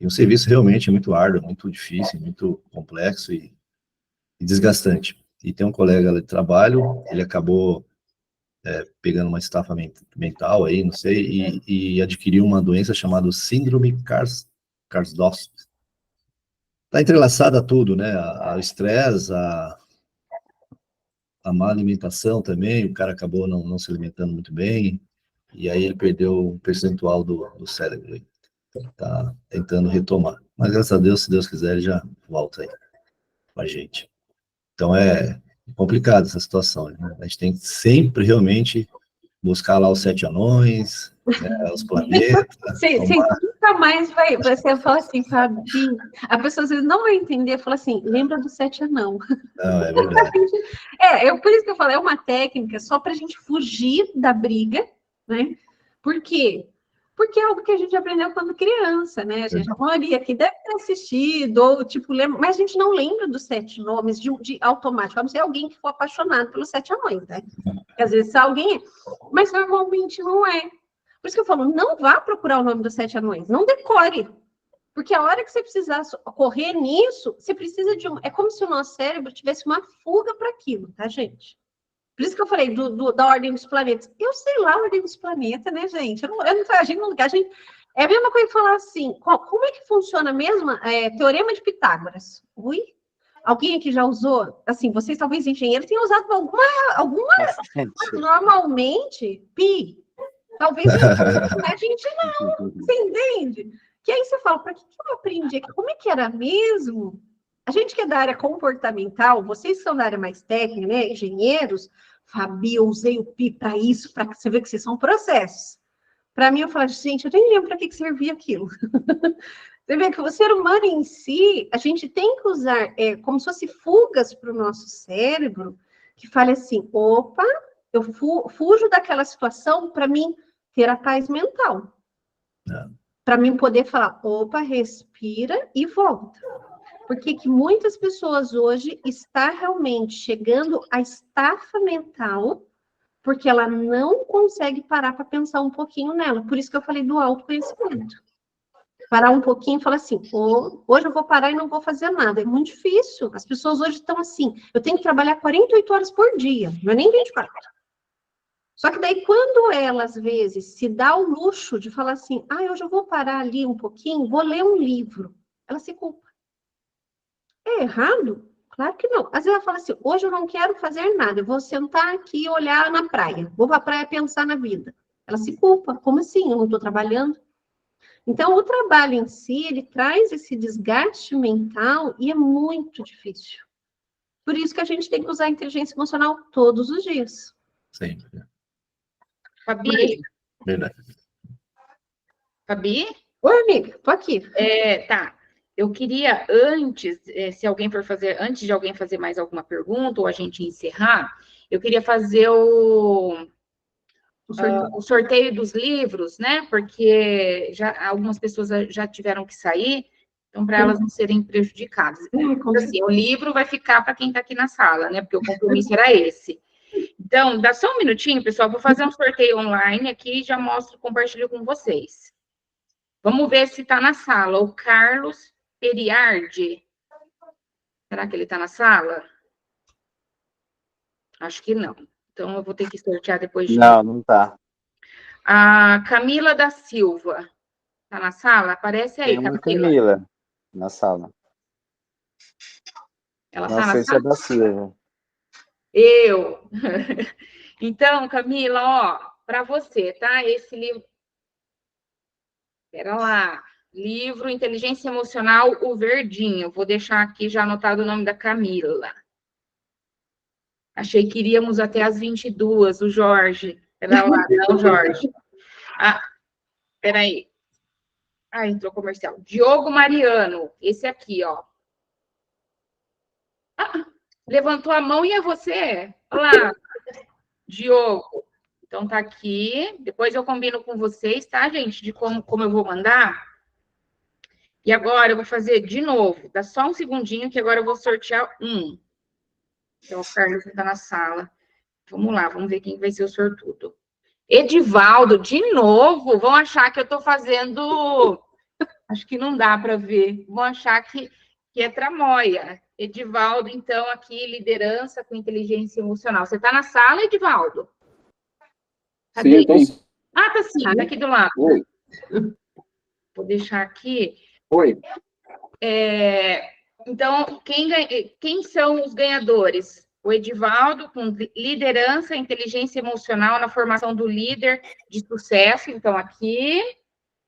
E um serviço realmente muito árduo, muito difícil, muito complexo e desgastante. E tem um colega lá de trabalho, ele acabou pegando uma estafa mental aí, não sei, e adquiriu uma doença chamada síndrome Karsdorp. Está entrelaçada a tudo, né? O estresse, a má alimentação também, o cara acabou não se alimentando muito bem, e aí ele perdeu um percentual do cérebro. Está tentando retomar. Mas, graças a Deus, se Deus quiser, ele já volta aí com a gente. Então, é complicado essa situação, né? A gente tem que sempre, realmente, buscar lá os 7 anões, né, os planetas. Você nunca mais vai... Você fala assim, Fabi... A pessoa às vezes não vai entender, fala assim, lembra do 7 anão. Não, é verdade. Por isso que eu falo, é uma técnica só para a gente fugir da briga, né? Por quê? Porque é algo que a gente aprendeu quando criança, né? A gente, a maioria aqui deve ter assistido, ou tipo, lembra, mas a gente não lembra dos 7 nomes de automático. Vamos ser alguém que for apaixonado pelos 7 anões, né? Porque às vezes alguém é, mas normalmente não é. Por isso que eu falo, não vá procurar o nome dos 7 anões, não decore. Porque a hora que você precisar correr nisso, você precisa de um... É como se o nosso cérebro tivesse uma fuga para aquilo, tá, gente? Por isso que eu falei da ordem dos planetas. Eu sei lá a ordem dos planetas, né, gente? Eu não a gente não lugar. É a mesma coisa que falar assim, como é que funciona mesmo teorema de Pitágoras? Ui? Alguém aqui já usou? Assim, vocês talvez engenheiros tenham usado alguma normalmente, pi. Talvez a gente não. Você entende? Que aí você fala, para que eu aprendi aqui? Como é que era mesmo? A gente que é da área comportamental, vocês que são da área mais técnica, né, engenheiros, Fabi, eu usei o pi para isso, para você ver que vocês são processos. Para mim, eu falo, gente, eu nem lembro para que servia aquilo. Você vê que o ser humano em si, a gente tem que usar como se fosse fugas para o nosso cérebro, que fale assim, opa, eu fujo daquela situação para mim ter a paz mental. Para mim poder falar, opa, respira e volta. Porque que muitas pessoas hoje estão realmente chegando à estafa mental, porque ela não consegue parar para pensar um pouquinho nela. Por isso que eu falei do autoconhecimento. Parar um pouquinho e falar assim, hoje eu vou parar e não vou fazer nada. É muito difícil. As pessoas hoje estão assim, eu tenho que trabalhar 48 horas por dia, não é nem 24. Só que daí, quando ela, às vezes, se dá o luxo de falar assim, hoje eu vou parar ali um pouquinho, vou ler um livro, ela se culpa. É errado? Claro que não. Às vezes ela fala assim, hoje eu não quero fazer nada, eu vou sentar aqui e olhar na praia, vou para a praia pensar na vida. Ela se culpa. Como assim? Eu não estou trabalhando? Então, o trabalho em si, ele traz esse desgaste mental e é muito difícil. Por isso que a gente tem que usar a inteligência emocional todos os dias. Sempre. Fabi? Verdade. Fabi? Oi, amiga, tô aqui. Tá. Eu queria, antes de alguém fazer mais alguma pergunta, ou a gente encerrar, eu queria fazer o sorteio dos livros, né? Porque algumas pessoas já tiveram que sair, então, para elas não serem prejudicadas. Assim, o livro vai ficar para quem está aqui na sala, né? Porque o compromisso era esse. Então, dá só um minutinho, pessoal, vou fazer um sorteio online aqui e já compartilho com vocês. Vamos ver se está na sala. O Carlos Periardi. Será que ele está na sala? Acho que não. Então, eu vou ter que sortear depois de... Não está. A Camila da Silva. Está na sala? Aparece aí, Tem uma Camila. Na sala. Ela Não está na sei sala? se é da Silva. Eu. Então, Camila, ó, para você, tá? Esse livro... Espera lá. Livro Inteligência Emocional, o verdinho. Vou deixar aqui já anotado o nome da Camila. Achei que iríamos até às 22, o Jorge. Era lá, não, Jorge. Peraí. Entrou comercial. Diogo Mariano, esse aqui, ó. Levantou a mão e é você? Olha lá, Diogo. Então, tá aqui. Depois eu combino com vocês, tá, gente? De como eu vou mandar. E agora eu vou fazer de novo. Dá só um segundinho que agora eu vou sortear um. Então, o Carlos está na sala. Vamos lá, vamos ver quem vai ser o sortudo. Edivaldo, de novo. Vão achar que eu estou fazendo... Acho que não dá para ver. Vão achar que é tramóia. Edivaldo, então, aqui, liderança com inteligência emocional. Você está na sala, Edivaldo? Cadê? Sim, sim. Ah, tá sim, tá aqui do lado. Oi. Vou deixar aqui. Oi. Então, quem são os ganhadores? O Edivaldo, com liderança e inteligência emocional na formação do líder de sucesso, então aqui.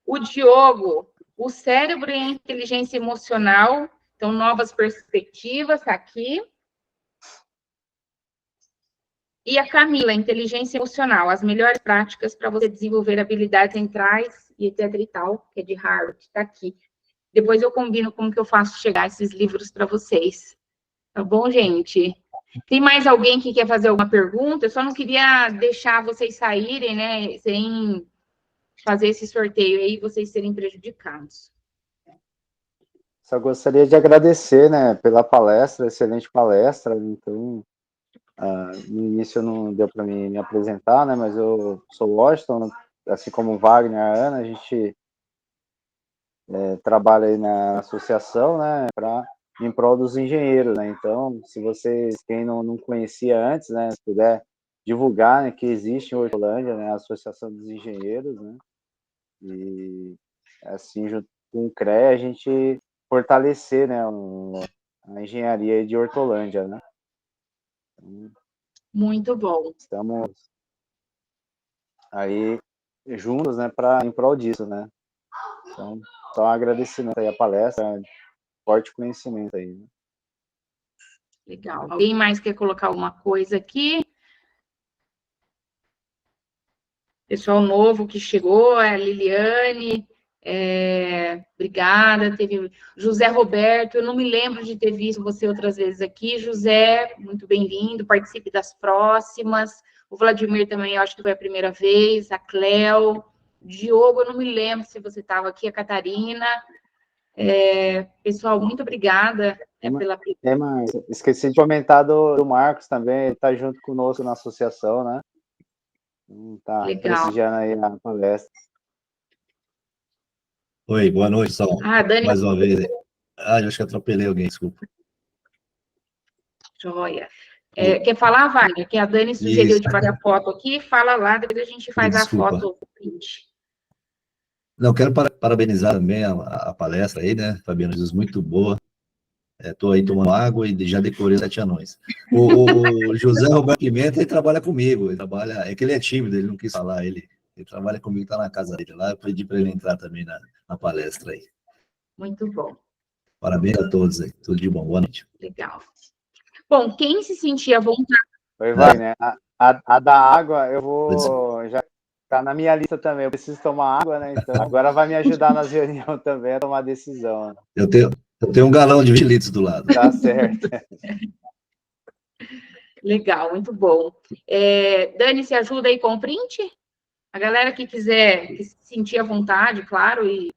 O Diogo, o cérebro e a inteligência emocional, então novas perspectivas, tá aqui. E a Camila, inteligência emocional, as melhores práticas para você desenvolver habilidades centrais e etc e tal, que é de Harvard, tá aqui. Depois eu combino como que eu faço chegar esses livros para vocês. Tá bom, gente? Tem mais alguém que quer fazer alguma pergunta? Eu só não queria deixar vocês saírem, né, sem fazer esse sorteio aí e vocês serem prejudicados. Só gostaria de agradecer, né, pela palestra, excelente palestra. Então, no início não deu para me apresentar, né, mas eu sou Washington, assim como o Wagner e a Ana, a gente trabalha aí na associação, né, em prol dos engenheiros, né. Então, se vocês, quem não conhecia antes, né, se puder divulgar, né, que existe em Hortolândia, né, a Associação dos Engenheiros, né, e assim, junto com o CREA, a gente fortalecer, né, a engenharia de Hortolândia, né. Muito bom. Estamos aí juntos, né, em prol disso, né. Então, só um agradecimento aí à palestra, forte conhecimento aí, né? Legal. Alguém mais quer colocar alguma coisa aqui? Pessoal novo que chegou, a Liliane, obrigada. Teve José Roberto, eu não me lembro de ter visto você outras vezes aqui. José, muito bem-vindo, participe das próximas. O Vladimir também, eu acho que foi a primeira vez. A Cleo, Diogo, eu não me lembro se você estava aqui. A Catarina. Pessoal, muito obrigada pela... Mas esqueci de comentar do Marcos também, ele está junto conosco na associação, né? Tá prestigiando aí a palestra. Oi, boa noite, Sal. Dani... Mais uma vez. Eu acho que atropelei alguém, desculpa. Joia. Quer falar, Wagner? Que a Dani sugeriu Isso. de fazer a foto aqui, fala lá, depois a gente faz Desculpa. a foto print. Não, quero parabenizar também a palestra aí, né, Fabiano Jesus, muito boa. Estou aí tomando água e já decorei os 7 anões. O José Roberto Pimenta, ele trabalha comigo, é que ele é tímido, ele não quis falar, ele trabalha comigo, está na casa dele lá, eu pedi para ele entrar também na palestra aí. Muito bom. Parabéns a todos aí, tudo de bom, boa noite. Legal. Bom, quem se sentia à vontade... Oi, Wagner, a da água, eu vou... Já tá na minha lista também, eu preciso tomar água, né, então agora vai me ajudar nas reuniões também a tomar decisão. Né? Eu tenho um galão de 20 litros do lado. Tá certo. Legal, muito bom. Dani, se ajuda aí com o print? A galera que quiser, que se sentir à vontade, claro, e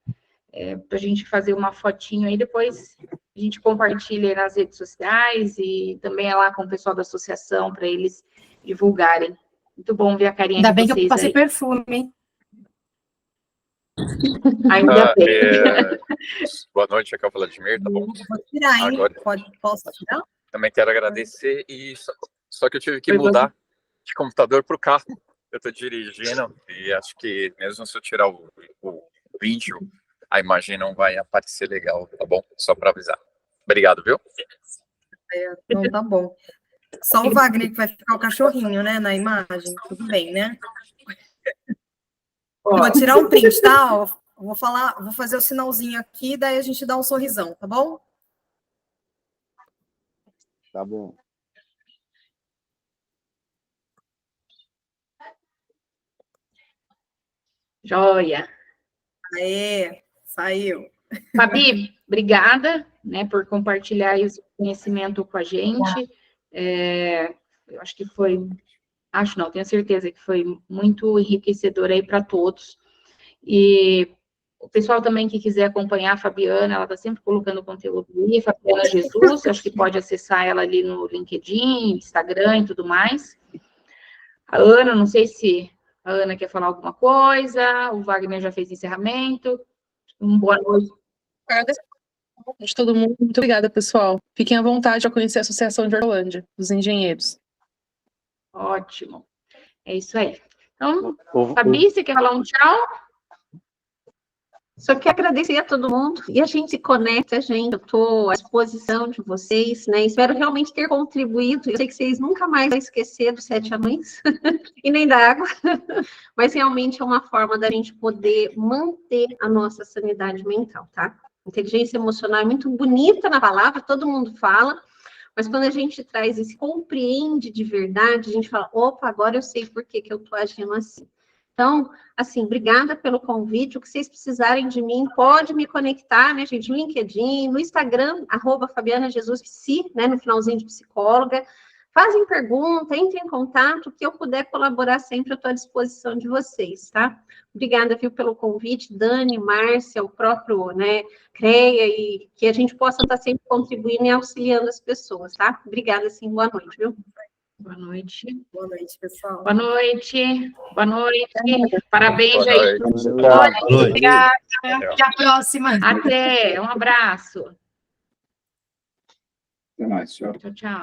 para a gente fazer uma fotinho aí, depois a gente compartilha aí nas redes sociais e também é lá com o pessoal da associação para eles divulgarem. Muito bom ver a carinha Ainda de bem vocês que eu passei aí. Perfume, hein? Ainda bem. Boa noite, aqui é o Vladimir, tá bom? Vou tirar, hein? Agora, Posso tirar? também quero agradecer, e só que eu tive que mudar de computador para o carro. Eu estou dirigindo e acho que mesmo se eu tirar o vídeo, a imagem não vai aparecer legal, tá bom? Só para avisar. Obrigado, viu? Não, tá bom. Só o Wagner que vai ficar o cachorrinho, né, na imagem. Tudo bem, né? Vou tirar um print, tá? Vou fazer o sinalzinho aqui, daí a gente dá um sorrisão, tá bom? Tá bom. Joia. Aê, saiu. Fabi, obrigada, né, por compartilhar esse conhecimento com a gente. Eu acho que tenho certeza que foi muito enriquecedor aí para todos. E o pessoal também que quiser acompanhar a Fabiana, ela está sempre colocando conteúdo ali, Fabiana Jesus, acho que pode acessar ela ali no LinkedIn, Instagram e tudo mais. A Ana, não sei se a Ana quer falar alguma coisa, o Wagner já fez encerramento. Boa noite. Boa noite a todo mundo. Muito obrigada, pessoal. Fiquem à vontade para conhecer a Associação de Hortolândia, dos Engenheiros. Ótimo. É isso aí. Então, Fabi, você quer falar um tchau? Só quero agradecer a todo mundo e a gente se conecta, gente. Eu estou à disposição de vocês, né? Espero realmente ter contribuído. Eu sei que vocês nunca mais vão esquecer dos 7 anões e nem da água, mas realmente é uma forma da gente poder manter a nossa sanidade mental, tá? Inteligência emocional é muito bonita na palavra, todo mundo fala, mas quando a gente traz e se compreende de verdade, a gente fala, opa, agora eu sei por que eu estou agindo assim. Então, assim, obrigada pelo convite. O que vocês precisarem de mim, pode me conectar, né, gente? No LinkedIn, no Instagram, @FabianaJesusPsi, né, no finalzinho de psicóloga. Fazem pergunta, entrem em contato, o que eu puder colaborar sempre, eu estou à disposição de vocês, tá? Obrigada, viu, pelo convite, Dani, Márcia, o próprio, né, CREA, e que a gente possa estar sempre contribuindo e auxiliando as pessoas, tá? Obrigada, sim, boa noite, viu? Boa noite. Boa noite, pessoal. Boa noite. Boa noite. Parabéns Boa aí. noite. Boa noite. Obrigada. Até a próxima. Até. Um abraço. Até mais, tchau. Tchau, tchau.